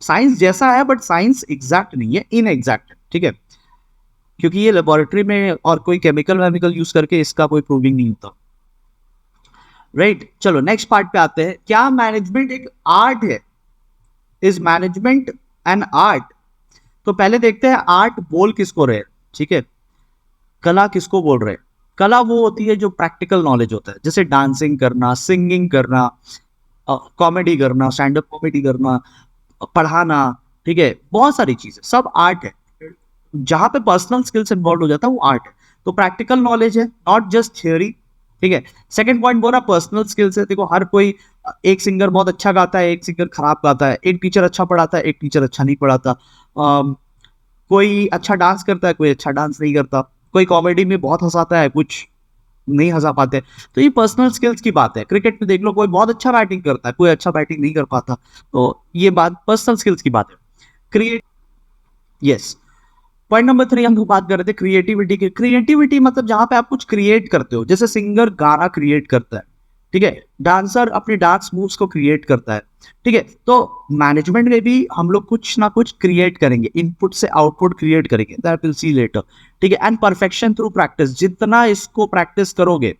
साइंस जैसा है बट साइंस एग्जैक्ट नहीं है, इन एग्जैक्ट है, ठीक है। क्योंकि ये लेबोरेटरी में और कोई केमिकल वेमिकल यूज करके इसका कोई प्रूविंग नहीं होता, राइट। चलो नेक्स्ट पार्ट पे आते हैं, क्या मैनेजमेंट एक आर्ट है, इज मैनेजमेंट एन आर्ट। तो पहले देखते हैं आर्ट बोल किसको रहे, ठीक है। कला किसको बोल रहे हैं, कला वो होती है जो प्रैक्टिकल नॉलेज होता है, जैसे डांसिंग करना, सिंगिंग करना, कॉमेडी करना, स्टैंड अप कॉमेडी करना, पढ़ाना, ठीक है। बहुत सारी चीजें सब आर्ट है। जहां पे पर्सनल स्किल्स इन्वॉल्व हो जाता है वो आर्ट है। तो प्रैक्टिकल नॉलेज है, नॉट जस्ट थियोरी, ठीक है। सेकंड पॉइंट बोला पर्सनल स्किल्स है। देखो हर कोई, एक सिंगर बहुत अच्छा गाता है, एक सिंगर खराब गाता है, एक टीचर अच्छा पढ़ाता है, एक टीचर अच्छा नहीं पढ़ाता, कोई अच्छा डांस करता है, कोई अच्छा डांस नहीं करता, कोई कॉमेडी में बहुत हंसाता है, कुछ नहीं हंसा पाते। तो ये पर्सनल स्किल्स की बात है। क्रिकेट में देख लो, कोई बहुत अच्छा बैटिंग करता है, कोई अच्छा बैटिंग नहीं कर पाता, तो ये बात पर्सनल स्किल्स की बात है। Create, yes. पॉइंट नंबर 3 हम लोग बात कर रहे थे क्रिएटिविटी की। क्रिएटिविटी मतलब जहां पे आप कुछ क्रिएट करते हो, जैसे सिंगर गाना क्रिएट करता है, ठीक है। डांसर अपने डांस मूव्स को क्रिएट करता है, ठीक है। तो मैनेजमेंट में भी हम लोग कुछ ना कुछ क्रिएट करेंगे, इनपुट से आउटपुट क्रिएट करेंगे, दैट विल सी लेटर, ठीक है। एंड परफेक्शन थ्रू प्रैक्टिस, जितना इसको प्रैक्टिस करोगे,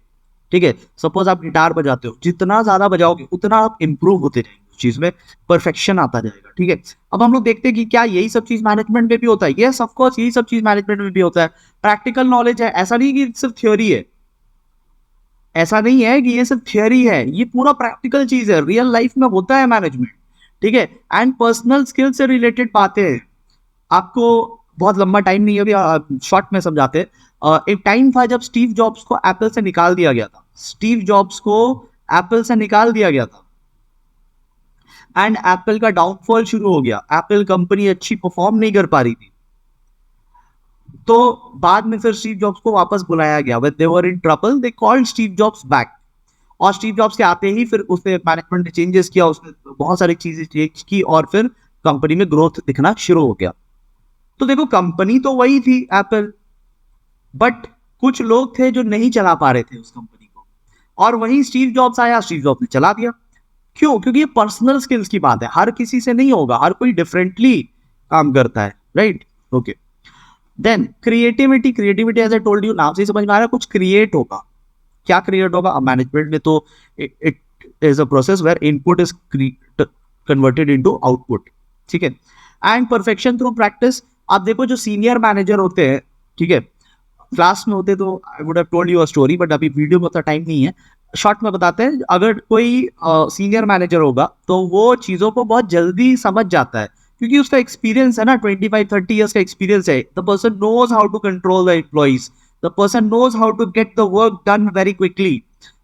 ठीक है। सपोज आप गिटार बजाते हो, जितना ज्यादा बजाओगे उतना आप इंप्रूव होते जाएंगे उस चीज में, परफेक्शन आता जाएगा, ठीक है। अब हम लोग देखते हैं कि क्या यही सब चीज मैनेजमेंट में भी होता है। यस ऑफ कोर्स यही सब चीज मैनेजमेंट में भी होता है। प्रैक्टिकल नॉलेज है, ऐसा नहीं कि सिर्फ थ्योरी है, ऐसा नहीं है कि ये सिर्फ थियरी है, ये पूरा प्रैक्टिकल चीज है, रियल लाइफ में होता है मैनेजमेंट, ठीक है। एंड पर्सनल स्किल से रिलेटेड बातें हैं। आपको बहुत लंबा टाइम नहीं है, अभी शॉर्ट में समझाते हैं। एक टाइम था जब स्टीव जॉब्स को एप्पल से निकाल दिया गया था, स्टीव जॉब्स को एप्पल से निकाल दिया गया था, एंड एप्पल का डाउनफॉल शुरू हो गया, एप्पल कंपनी अच्छी परफॉर्म नहीं कर पा रही थी। तो बाद में फिर स्टीव जॉब्स को वापस बुलाया गया, when they were in trouble they called Steve jobs back. और स्टीव जॉब्स के आते ही फिर उसने मैनेजमेंट ने चेंजेस किया, उसने बहुत सारी चीजें चेंज की और फिर कंपनी में ग्रोथ दिखना शुरू हो गया। तो देखो कंपनी तो वही थी एप्पल, बट कुछ लोग थे जो नहीं चला पा रहे थे उस कंपनी को, और वही स्टीव जॉब्स आया, स्टीव जॉब्स ने चला दिया। क्यों? क्योंकि ये पर्सनल स्किल्स की बात है, हर किसी से नहीं होगा, हर कोई डिफरेंटली काम करता है, right? Okay. Then creativity, creativity as I told you, नाम से ही समझ में आ रहा है, कुछ क्रिएट होगा। क्या क्रिएट होगा? अब मैनेजमेंट में तो it is a process where input is converted into output, ठीक है। And perfection through practice. आप देखो जो सीनियर मैनेजर होते हैं, ठीक है, क्लास में होते तो I would have told you a story, but अभी वीडियो में उतना टाइम नहीं है, शॉर्ट में बताते हैं। अगर कोई सीनियर मैनेजर होगा तो वो चीज़ों को बहुत जल्दी समझ जाता है, क्योंकि उसका एक्सपीरियंस है ना, 25-30 ईयर्स का एक्सपीरियंस है। The person knows how to control the employees, the person knows how to get the work done very quickly.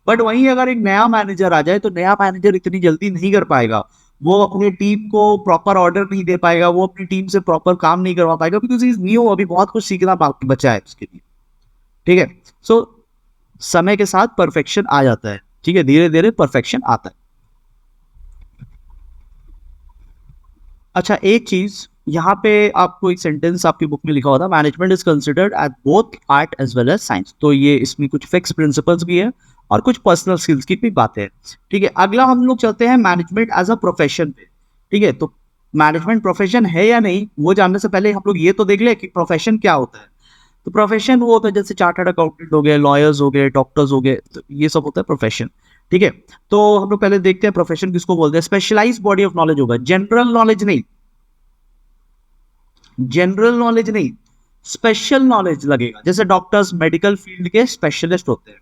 But वहीं अगर एक नया मैनेजर आ जाए तो नया मैनेजर इतनी जल्दी नहीं कर पाएगा, वो अपनी टीम को प्रॉपर ऑर्डर नहीं दे पाएगा, वो अपनी टीम से प्रॉपर काम नहीं करवा पाएगा, बिकॉज इज न्यू, अभी बहुत कुछ सीखना बाकी बचा है उसके लिए, ठीक है। सो समय के साथ परफेक्शन आ जाता है, ठीक है, धीरे धीरे परफेक्शन आता है। अच्छा, एक चीज यहाँ पे आपको एक सेंटेंस आपकी बुक में लिखा होता है, management is considered as both art as well as science. तो ये इसमें कुछ फिक्स प्रिंसिपल्स भी है और कुछ पर्सनल स्किल्स की भी बातें हैं, ठीक है। अगला हम लोग चलते हैं मैनेजमेंट एज अ प्रोफेशन पे, ठीक है। तो मैनेजमेंट प्रोफेशन है या नहीं वो जानने से पहले हम लोग ये तो देख ले कि प्रोफेशन क्या होता है। तो प्रोफेशन वो होता है जैसे चार्टर्ड अकाउंटेंट हो गए, लॉयर्स हो गए, डॉक्टर्स हो गए, तो ये सब होता है प्रोफेशन, ठीक है। तो हम लोग पहले देखते हैं प्रोफेशन किसको बोलते हैं। स्पेशलाइज बॉडी ऑफ नॉलेज होगा, जनरल नॉलेज नहीं, जनरल नॉलेज नहीं, स्पेशल नॉलेज लगेगा। जैसे डॉक्टर्स मेडिकल फील्ड के स्पेशलिस्ट होते हैं,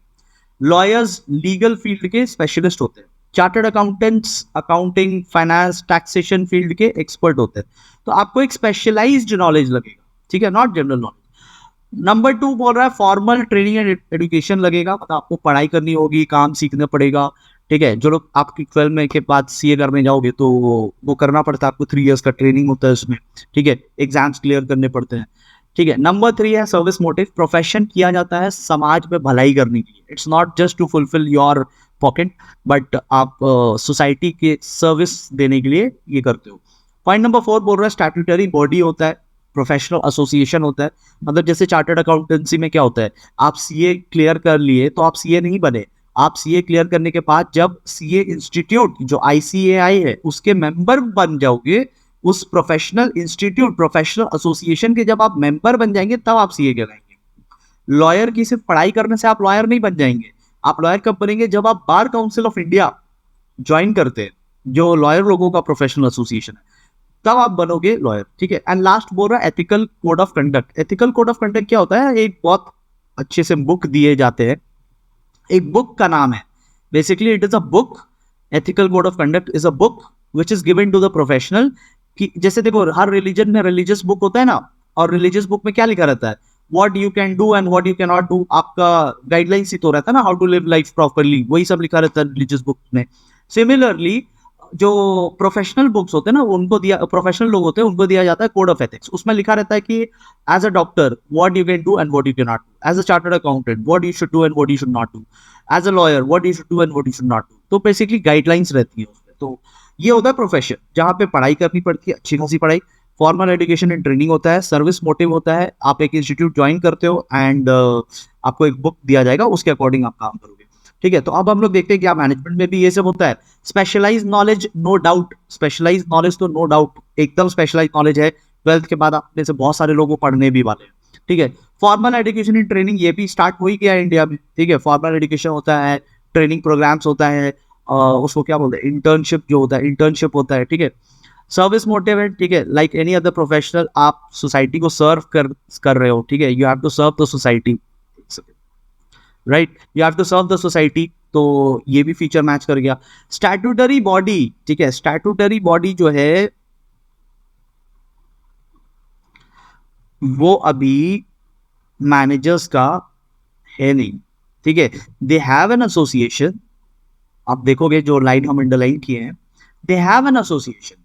लॉयर्स लीगल फील्ड के स्पेशलिस्ट होते हैं, chartered accountants accounting finance taxation field के एक्सपर्ट होते हैं। तो आपको एक स्पेशलाइज्ड नॉलेज लगेगा, ठीक है, नॉट जनरल नॉलेज। नंबर 2 बोल रहा है फॉर्मल ट्रेनिंग एंड एजुकेशन लगेगा, मतलब आपको पढ़ाई करनी होगी, काम सीखना पड़ेगा, ठीक है। जो लोग आपकी 12 में के बाद सीए करने जाओगे तो वो करना पड़ता है आपको, 3 इयर्स का ट्रेनिंग होता है उसमें, ठीक है, एग्जाम्स क्लियर करने पड़ते हैं, ठीक है। नंबर 3 है सर्विस मोटिव, प्रोफेशन किया जाता है समाज में भलाई करने के लिए, it's not just to fulfil your pocket, but आप सोसाइटी के सर्विस देने के लिए ये करते हो। पॉइंट नंबर 4 बोल रहा है स्टैट्यूटरी बॉडी होता है, प्रोफेशनल एसोसिएशन होता है। मतलब जैसे चार्टर्ड अकाउंटेंसी में क्या होता है, आप सीए क्लियर कर लिए तो आप सीए नहीं बने, आप सीए क्लियर करने के बाद जब सीए इंस्टीट्यूट जो आईसीएआई है उसके मेंबर बन जाओगे, उस प्रोफेशनल इंस्टीट्यूट प्रोफेशनल एसोसिएशन के जब आप मेंबर बन जाएंगे तब आप सीए कहलाएंगे। लॉयर की सिर्फ पढ़ाई करने से आप लॉयर नहीं बन जाएंगे, आप लॉयर कब बनेंगे? जब आप bar council of India join करते हैं, जो लॉयर लोगों का प्रोफेशनल एसोसिएशन है, तब आप बनोगे लॉयर, ठीक है। एंड लास्ट बोल रहा है ethical code of conduct. Ethical code of conduct क्या होता है? एक बहुत अच्छे से बुक दिए जाते हैं, एक बुक का नाम है, basically it is a book, ethical code of conduct is a book which is given to the professional. कि जैसे देखो हर रिलीजन में रिलीजियस बुक होता है ना, और रिलीजियस बुक में क्या लिखा रहता है, what you can do and what you can not do, आपका गाइडलाइंस ही तो रहता है ना, how to live life properly, वही सब लिखा रहता है रिलीजियस बुक में। सिमिलरली जो प्रोफेशनल बुक्स होते हैं ना, उनको दिया, प्रोफेशनल लोग होते हैं उनको दिया जाता है कोड ऑफ एथिक्स। उसमें लिखा रहता है कि as a doctor what you can do and what you can not do, as a chartered accountant what you should do and what you should not do, as a lawyer what you should do and what you should not do. तो basically guidelines रहती है उसमें। तो ये होता है profession, जहाँ पे पढ़ाई करनी पड़ती है, अच्छी खासी पढ़ाई, फॉर्मल एजुकेशन एंड ट्रेनिंग होता है, सर्विस मोटिव होता है, आप एक इंस्टीट्यूट ज्वाइन करते हो एंड आपको एक बुक दिया जाएगा, उसके अकॉर्डिंग आप काम करोगे, ठीक है। तो अब हम लोग देखते हैं कि मैनेजमेंट में भी ये सब होता है। Specialise knowledge, no doubt, specialise knowledge तो नो डाउट एकदम स्पेशलाइज नॉलेज है, 12th के बाद आप में से बहुत सारे लोगों को पढ़ने भी वाले हैं, ठीक है। फॉर्मल एजुकेशन इन ट्रेनिंग ये भी स्टार्ट हो ही गया है इंडिया में, ठीक है। फॉर्मल एजुकेशन होता है, ट्रेनिंग प्रोग्राम्स होता है, उसको क्या बोलते हैं, इंटर्नशिप जो होता है, इंटर्नशिप होता है, ठीक है। सर्विस मोटिव है, ठीक है, लाइक एनी अदर प्रोफेशनल, आप सोसाइटी को सर्व कर रहे हो, ठीक है, you have to serve the society. Right, you have to serve the society, तो ये भी फीचर मैच कर गया। स्टैट्यूटरी बॉडी, ठीक है, स्टैट्यूटरी बॉडी जो है वो अभी मैनेजर्स का है नहीं, ठीक है। दे हैव एन एसोसिएशन, आप देखोगे जो लाइन हम अंडरलाइन किए हैं, they have an association,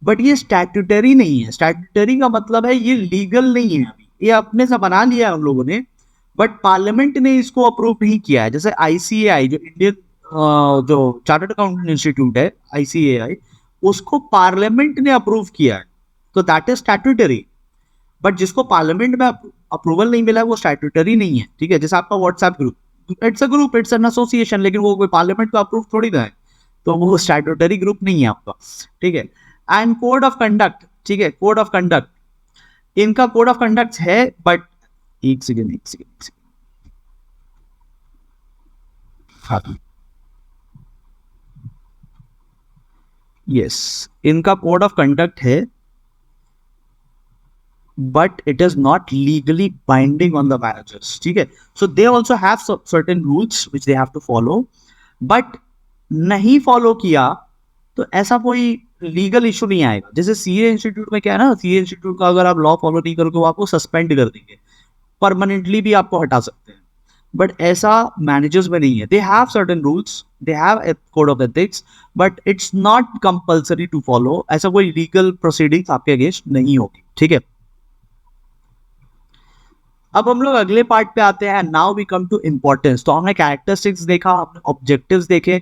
but ये स्टैट्यूटरी नहीं है। स्टैट्यूटरी का मतलब है ये लीगल नहीं है अभी, ये अपने से बना लिया है हम लोगों ने, बट पार्लियामेंट ने इसको अप्रूव नहीं किया है। जैसे आईसीएआई जो इंडियन जो चार्टर्ड अकाउंटेंट इंस्टीट्यूट है, आईसीएआई, उसको पार्लियामेंट ने अप्रूव किया है, तो दैट इज स्टैट्यूटरी। बट जिसको पार्लियामेंट में अप्रूवल नहीं मिला है वो स्टैट्यूटरी नहीं है, ठीक है। जैसे आपका WhatsApp group, it's a group, it's an association, लेकिन वो कोई पार्लियामेंट का अप्रूव थोड़ी ना है, तो वो स्टैट्यूटरी ग्रुप नहीं है आपका, ठीक है। एंड कोड ऑफ कंडक्ट, ठीक है, कोड ऑफ कंडक्ट, इनका कोड ऑफ कंडक्ट है, बट एक सेकेंड, एक सेकेंड, यस, इनका कोड ऑफ कंडक्ट है, but it is not legally binding on the managers, ठीक है। So they also have certain rules which they have to follow, but नहीं follow किया तो ऐसा कोई लीगल इशू नहीं आएगा। जैसे सीए इंस्टीट्यूट में क्या है ना, सीए इंस्टीट्यूट का अगर आप लॉ फॉलो नहीं करोगे वो आपको सस्पेंड कर देंगे, परमानेंटली भी आपको हटा सकते हैं, बट ऐसा मैनेजर्स में नहीं है। They have certain rules, they have a code of ethics, but it's not compulsory to follow. ऐसा कोई लीगल प्रोसीडिंग्स आपके अगेंस्ट नहीं होगी, ठीक है। अब हम लोग अगले पार्ट पे आते हैं, now we come to importance. तो हमने कैरेक्टरिस्टिक्स देखा, हमने ऑब्जेक्टिव्स देखे,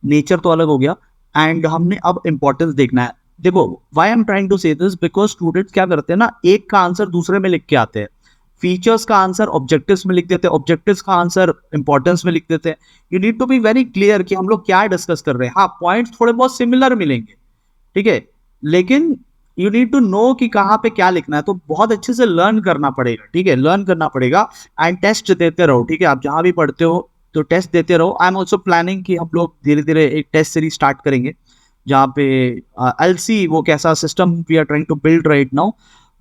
नेचर तो अलग हो गया, एंड हमने अब इंपॉर्टेंस देखना है। देखो why I am trying to say this, because students क्या करते हैं ना, एक का आंसर दूसरे में लिख के आते हैं, फीचर्स का आंसर ऑब्जेक्टिव्स में लिख देते हैं, ऑब्जेक्टिव्स का आंसर इंपॉर्टेंस में लिख देते हैं। You need to be very clear कि हम लोग क्या डिस्कस कर रहे हैं। हाँ, पॉइंट्स थोड़े बहुत सिमिलर मिलेंगे, ठीक है, लेकिन यू नीड टू नो कि कहाँ पे क्या लिखना है, तो बहुत अच्छे से लर्न करना पड़ेगा, ठीक है, लर्न करना पड़ेगा। एंड टेस्ट देते रहो, ठीक है, आप जहाँ भी पढ़ते हो तो टेस्ट देते रहो। आई एम ऑल्सो प्लानिंग कि हम लोग धीरे धीरे एक टेस्ट सीरीज स्टार्ट करेंगे, जहाँ पे एलसी वो कैसा system we are trying to build right now,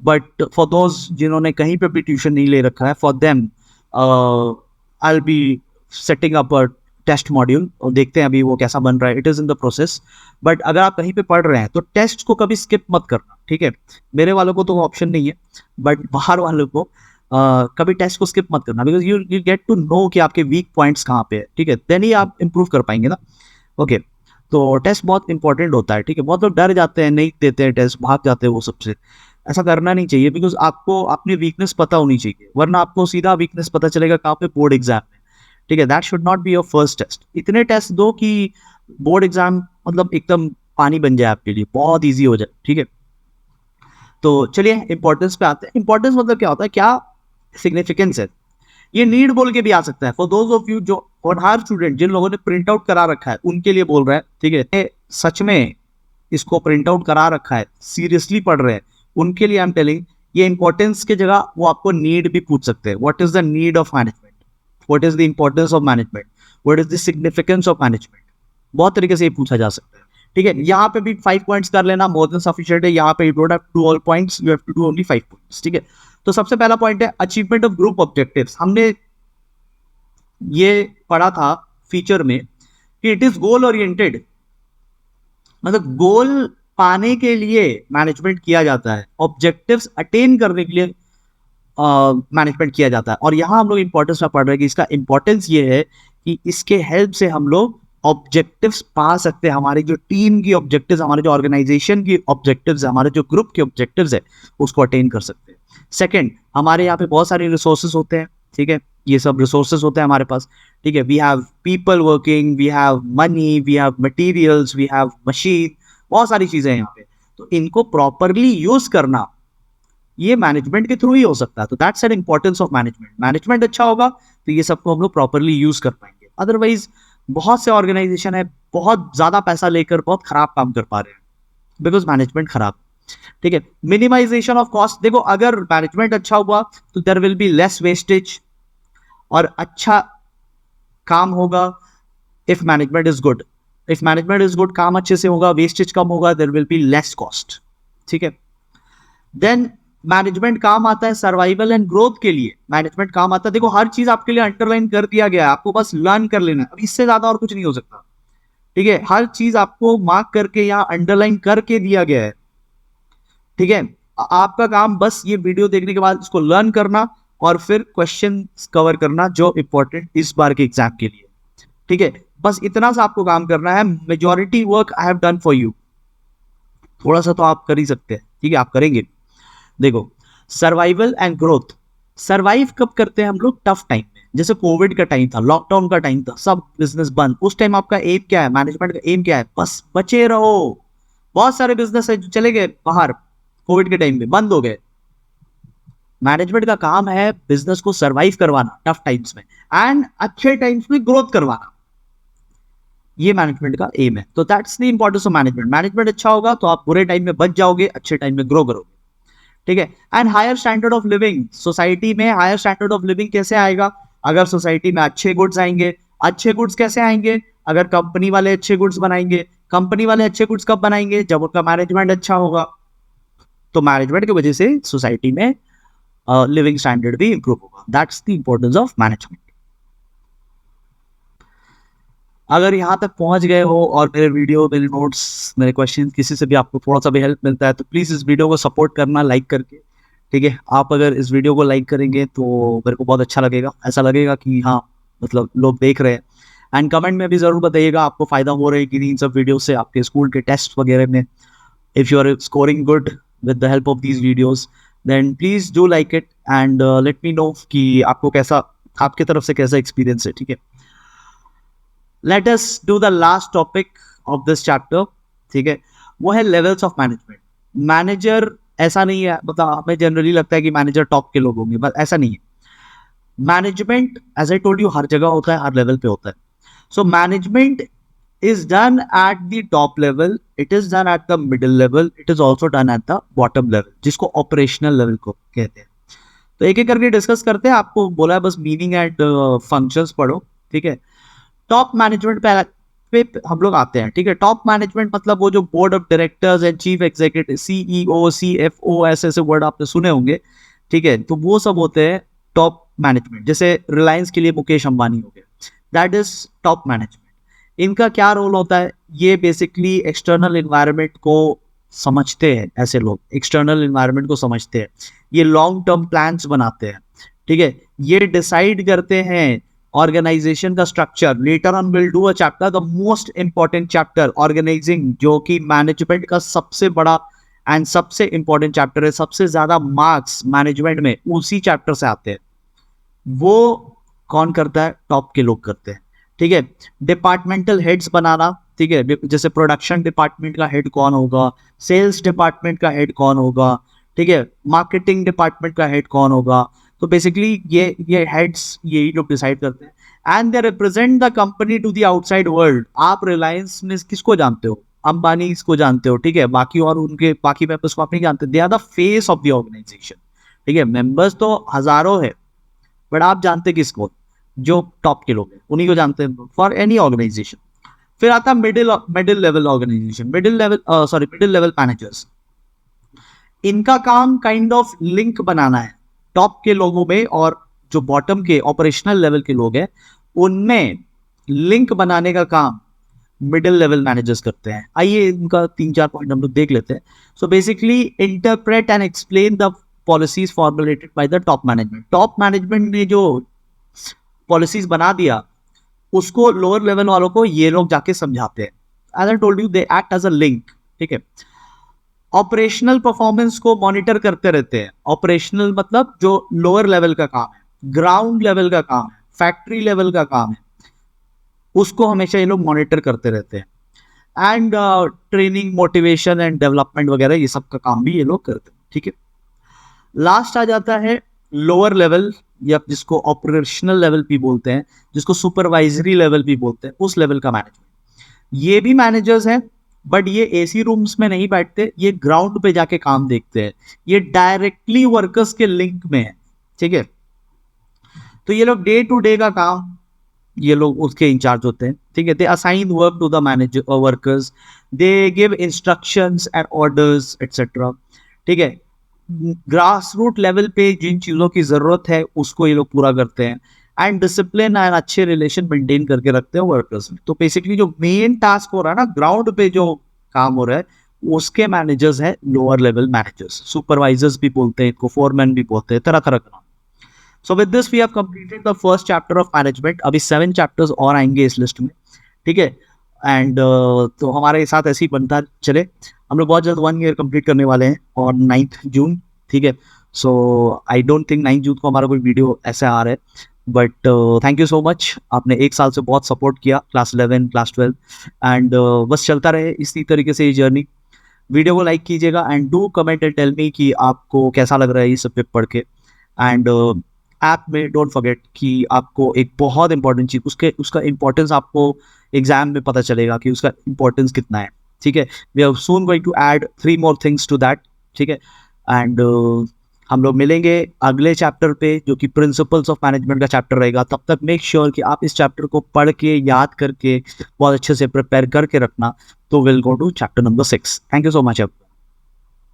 but for those जिन्होंने कहीं पे भी ट्यूशन नहीं ले रखा है, for them I will be setting up a test module, और देखते हैं अभी वो कैसा बन रहा है, it is in the process. But अगर आप कहीं पे पढ़ रहे हैं तो टेस्ट को कभी स्किप मत करना, ठीक है। मेरे वालों को तो ऑप्शन नहीं है, बट बाहर वालों को कभी टेस्ट को स्किप मत करना, because you get to know कि आपके वीक पॉइंट्स कहाँ पे है, ठीक है, देन ही आप इंप्रूव कर पाएंगे ना। ओके, तो टेस्ट बहुत इंपॉर्टेंट होता है, ठीक है। बहुत लोग डर जाते हैं, नहीं देते हैं टेस्ट, भाग जाते हैं वो सबसे। ऐसा करना नहीं चाहिए, बिकॉज आपको अपनी वीकनेस पता होनी चाहिए, वरना आपको सीधा वीकनेस पता चलेगा कहाँ पे, बोर्ड एग्जाम में, ठीक है। That should not be your first test. इतने टेस्ट दो कि बोर्ड एग्जाम मतलब एकदम पानी बन जाए आपके लिए, बहुत ईजी हो जाए, ठीक है। तो चलिए इंपॉर्टेंस पे आते हैं। इंपॉर्टेंस मतलब क्या होता है, क्या सिग्निफिकेंस है, ये नीड बोल के भी आ सकता है। फॉर दोज ऑफ यू जो, और हर स्टूडेंट जिन लोगों ने प्रिंट आउट करा रखा है उनके लिए बोल रहा है, ठीक है, सच में इसको प्रिंट आउट करा रखा है, सीरियसली पढ़ रहे हैं, उनके लिए आई एम टेलिंग, ये इंपॉर्टेंस की जगह वो आपको नीड भी पूछ सकते हैं। What is the need of management, what is the importance of management, what is the significance of management, बहुत तरीके से ये पूछा जा सकता है, ठीक है। यहाँ पे भी 5 पॉइंट्स कर लेना मोर देन सफिशिएंट है। यहाँ पे you don't have to do all points, you have to do only 5 points, ठीक है। तो सबसे पहला पॉइंट है अचीवमेंट ऑफ ग्रुप ऑब्जेक्टिव्स। हमने ये पढ़ा था फीचर में कि इट इज गोल ओरिएंटेड, मतलब गोल पाने के लिए मैनेजमेंट किया जाता है, ऑब्जेक्टिव्स अटेन करने के लिए मैनेजमेंट किया जाता है। और यहाँ हम लोग इंपॉर्टेंस में पढ़ रहे हैं कि इसका इंपॉर्टेंस ये है कि इसके हेल्प से हम लोग ऑब्जेक्टिव्स पा सकते हैं, हमारी जो टीम की ऑब्जेक्टिव्स, हमारे जो ऑर्गेनाइजेशन की ऑब्जेक्टिव्स है, हमारे जो ग्रुप के ऑब्जेक्टिव्स है, उसको अटेन कर सकते हैं। सेकंड, हमारे यहाँ पे बहुत सारे रिसोर्सेज होते हैं, ठीक है, ये सब रिसोर्सेज होते हैं हमारे पास, ठीक है। We have people working, we have money, we have materials, we have machine, बहुत सारी चीजें हैं यहाँ पे। तो इनको प्रॉपरली यूज करना ये मैनेजमेंट के थ्रू ही हो सकता है। तो that's an importance of management. Management अच्छा होगा तो ये सबको हम लोग प्रॉपरली यूज कर पाएंगे। अदरवाइज बहुत से ऑर्गेनाइजेशन है बहुत ज्यादा पैसा लेकर बहुत खराब काम कर पा रहे हैं, बिकॉज मैनेजमेंट खराब, ठीक है। मिनिमाइजेशन ऑफ कॉस्ट, देखो अगर मैनेजमेंट अच्छा हुआ तो there will be less wastage, और अच्छा काम होगा if management is good. If management is good, काम अच्छे से होगा, वेस्टेज कम होगा, there will be less cost, ठीक है। देन मैनेजमेंट काम आता है सर्वाइवल एंड ग्रोथ के लिए, मैनेजमेंट काम आता है, देखो हर चीज आपके लिए अंडरलाइन कर दिया गया है, आपको बस लर्न कर लेना है, अब इससे ज्यादा और कुछ नहीं हो सकता, ठीक है, हर चीज आपको मार्क करके यहाँ अंडरलाइन करके दिया गया है, ठीक है, आपका काम बस ये वीडियो देखने के बाद इसको लर्न करना और फिर क्वेश्चन कवर करना जो इंपॉर्टेंट इस बार के एग्जाम के लिए, ठीक है, बस इतना सा आपको काम करना है, majority work I have done for you, थोड़ा सा तो आप कर ही सकते हैं, ठीक है, आप करेंगे। देखो सर्वाइवल एंड ग्रोथ, सर्वाइव कब करते हैं हम लोग, टफ टाइम में, जैसे कोविड का टाइम था, लॉकडाउन का टाइम था, सब बिजनेस बंद, उस टाइम आपका एम क्या है, मैनेजमेंट का एम क्या है, बस बचे रहो, बहुत सारे बिजनेस है जो चले गए बाहर कोविड के टाइम में, बंद हो गए, मैनेजमेंट का काम है बिजनेस को सर्वाइव करवाना टफ टाइम्स में एंड अच्छे टाइम्स में ग्रोथ करवाना, ये मैनेजमेंट का एम है, तो that's the importance of management, management अच्छा होगा तो आप बुरे टाइम में बच जाओगे, अच्छे टाइम में ग्रो करोगे, ठीक है। And higher standard of living, society में हायर स्टैंडर्ड ऑफ लिविंग कैसे आएगा, अगर सोसाइटी में अच्छे गुड्स आएंगे, अच्छे गुड्स कैसे आएंगे, अगर कंपनी वाले अच्छे गुड्स बनाएंगे, कंपनी वाले अच्छे गुड्स कब बनाएंगे, जब उनका मैनेजमेंट अच्छा होगा, तो मैनेजमेंट की वजह से सोसाइटी में लिविंग स्टैंडर्ड भी इंप्रूव होगा, that's the importance of management. अगर यहाँ तक पहुंच गए हो और मेरे वीडियो, मेरे नोट्स, मेरे क्वेश्चन किसी से भी आपको थोड़ा सा भी हेल्प मिलता है तो प्लीज़ इस वीडियो को सपोर्ट करना लाइक करके, ठीक है, आप अगर इस वीडियो को लाइक करेंगे तो मेरे को बहुत अच्छा लगेगा, ऐसा लगेगा कि हाँ मतलब लोग देख रहे हैं, एंड कमेंट में भी ज़रूर बताइएगा आपको फ़ायदा हो रहा है कि नहीं इन सब वीडियो से, आपके स्कूल के टेस्ट वगैरह में, if you are scoring good with the help of these videos then please do like it and let me know कि आपको कैसा, आपके तरफ से कैसा एक्सपीरियंस है, ठीक है। Let us do the last topic of this chapter, ठीक है, वो है लेवल्स ऑफ मैनेजमेंट। मैनेजर ऐसा नहीं है, मतलब हमें जनरली लगता है कि मैनेजर टॉप के लोग होंगे, बट ऐसा नहीं है, management as I told you हर जगह होता है, हर लेवल पे होता है, so management is done at the top level, it is done at the middle level, it is also done at the bottom level, जिसको ऑपरेशनल लेवल को कहते हैं। तो एक एक करके डिस्कस करते हैं, आपको बोला है बस मीनिंग एंड फंक्शंस पढ़ो, ठीक है। टॉप मैनेजमेंट पे हम लोग आते हैं, ठीक है, टॉप मैनेजमेंट मतलब वो जो board of directors and chief executive, CEO, CFO, ऐसे ऐसे वर्ड आपने सुने होंगे, ठीक है, तो वो सब होते हैं टॉप मैनेजमेंट, जैसे रिलायंस के लिए मुकेश अंबानी हो गए, दैट इज टॉप मैनेजमेंट। इनका क्या रोल होता है, ये बेसिकली एक्सटर्नल इन्वायरमेंट को समझते हैं, ऐसे लोग एक्सटर्नल इन्वायरमेंट को समझते हैं, ये लॉन्ग टर्म प्लान्स बनाते हैं, ठीक है, ये डिसाइड करते हैं ऑर्गेनाइजेशन का structure, later on will do a chapter, the most important chapter organising, जो कि मैनेजमेंट का सबसे बड़ा एंड सबसे इंपॉर्टेंट चैप्टर है, सबसे ज्यादा मार्क्स मैनेजमेंट में उसी चैप्टर से आते हैं, वो कौन करता है, टॉप के लोग करते हैं, ठीक है। डिपार्टमेंटल हेड्स बनाना, ठीक है, जैसे प्रोडक्शन डिपार्टमेंट का हेड कौन होगा, सेल्स डिपार्टमेंट का हेड कौन होगा, ठीक है, मार्केटिंग डिपार्टमेंट का हेड कौन होगा, तो बेसिकली ये हेड्स यही लोग डिसाइड करते हैं and they represent the company to the outside world. आप रिलायंस में किसको जानते हो, अंबानी इसको जानते हो, ठीक है, बाकी और उनके बाकी मेंबर्स को आप नहीं जानते, they are the face of the organisation, ठीक है, मेंबर्स तो हजारों है बट आप जानते किसको, जो टॉप के लोग हैं उन्हीं को जानते हैं फॉर एनी ऑर्गेनाइजेशन। फिर आता है middle level organisation, middle level managers, इनका काम काइंड ऑफ लिंक बनाना है टॉप के लोगों में और जो बॉटम के ऑपरेशनल लेवल के लोग हैं उनमें लिंक बनाने का काम मिडिल लेवल मैनेजर्स करते हैं। आइए इनका 3-4 पॉइंट हम लोग देख लेते हैं। So basically interpret and explain the policies formulated by the top management, top management ने जो पॉलिसीज बना दिया उसको लोअर लेवल वालों को ये लोग जाके समझाते हैं, as I told you they act as a link, ठीक है। ऑपरेशनल परफॉर्मेंस को मॉनिटर करते रहते हैं, ऑपरेशनल मतलब जो लोअर लेवल का काम है, ग्राउंड लेवल का काम है, फैक्ट्री लेवल का काम है, उसको हमेशा ये लोग मॉनिटर करते रहते हैं and training, motivation and development वगैरह ये सब का काम भी ये लोग करते हैं, ठीक है। लास्ट आ जाता है लोअर लेवल या जिसको ऑपरेशनल लेवल भी बोलते हैं, जिसको सुपरवाइजरी लेवल भी बोलते हैं, उस लेवल का मैनेजमेंट। ये भी मैनेजर्स हैं बट ये एसी रूम्स में नहीं बैठते, ये ग्राउंड पे जाके काम देखते हैं, ये डायरेक्टली वर्कर्स के लिंक में है, ठीक है। तो ये लोग डे टू डे का काम ये लोग उसके इंचार्ज होते हैं, ठीक है। They assign work to the manager workers, they give instructions and orders etcetera, ठीक है। ग्रास रूट लेवल पे जिन चीज़ों की ज़रूरत है उसको ये लोग पूरा करते हैं, एंड डिसिप्लिन एंड अच्छे रिलेशन मेंटेन करके रखते हैं वर्कर्स में। तो बेसिकली जो मेन टास्क हो रहा है ना, ग्राउंड पे जो काम हो रहा है, उसके मैनेजर्स हैं लोअर लेवल मैनेजर्स, सुपरवाइजर्स भी बोलते हैं इनको, फोरमैन भी बोलते हैं, तरह तरह का। So with this we have completed the first chapter of management. अभी 7 चैप्टर्स और आएंगे इस लिस्ट में, ठीक है। एंड तो हमारे साथ ऐसे ही बनता चले। हम लोग बहुत जल्द 1 ईयर कंप्लीट करने वाले हैं और 9 जून, ठीक है। सो आई डोंट थिंक 9 जून को हमारा कोई वीडियो ऐसा आ रहा है, but thank you so much. आपने 1 साल से बहुत सपोर्ट किया, क्लास 11 क्लास 12, एंड बस चलता रहे इसी तरीके से ये जर्नी। वीडियो को लाइक कीजिएगा and do comment and tell me कि आपको कैसा लग रहा है ये सब पे पढ़ के। एंड ऐप में डोंट फॉरगेट कि आपको एक बहुत इंपॉर्टेंट चीज, उसका इंपॉर्टेंस आपको एग्जाम में पता चलेगा कि उसका इंपॉर्टेंस कितना है, ठीक है। We are soon going to add 3 more things to that, ठीक है। एंड हम लोग मिलेंगे अगले चैप्टर पे जो कि प्रिंसिपल्स ऑफ मैनेजमेंट का चैप्टर रहेगा। तब तक मेक श्योर कि आप इस चैप्टर को पढ़ के याद करके बहुत अच्छे से प्रिपेयर करके रखना। तो will go to chapter number 6। Thank you so much.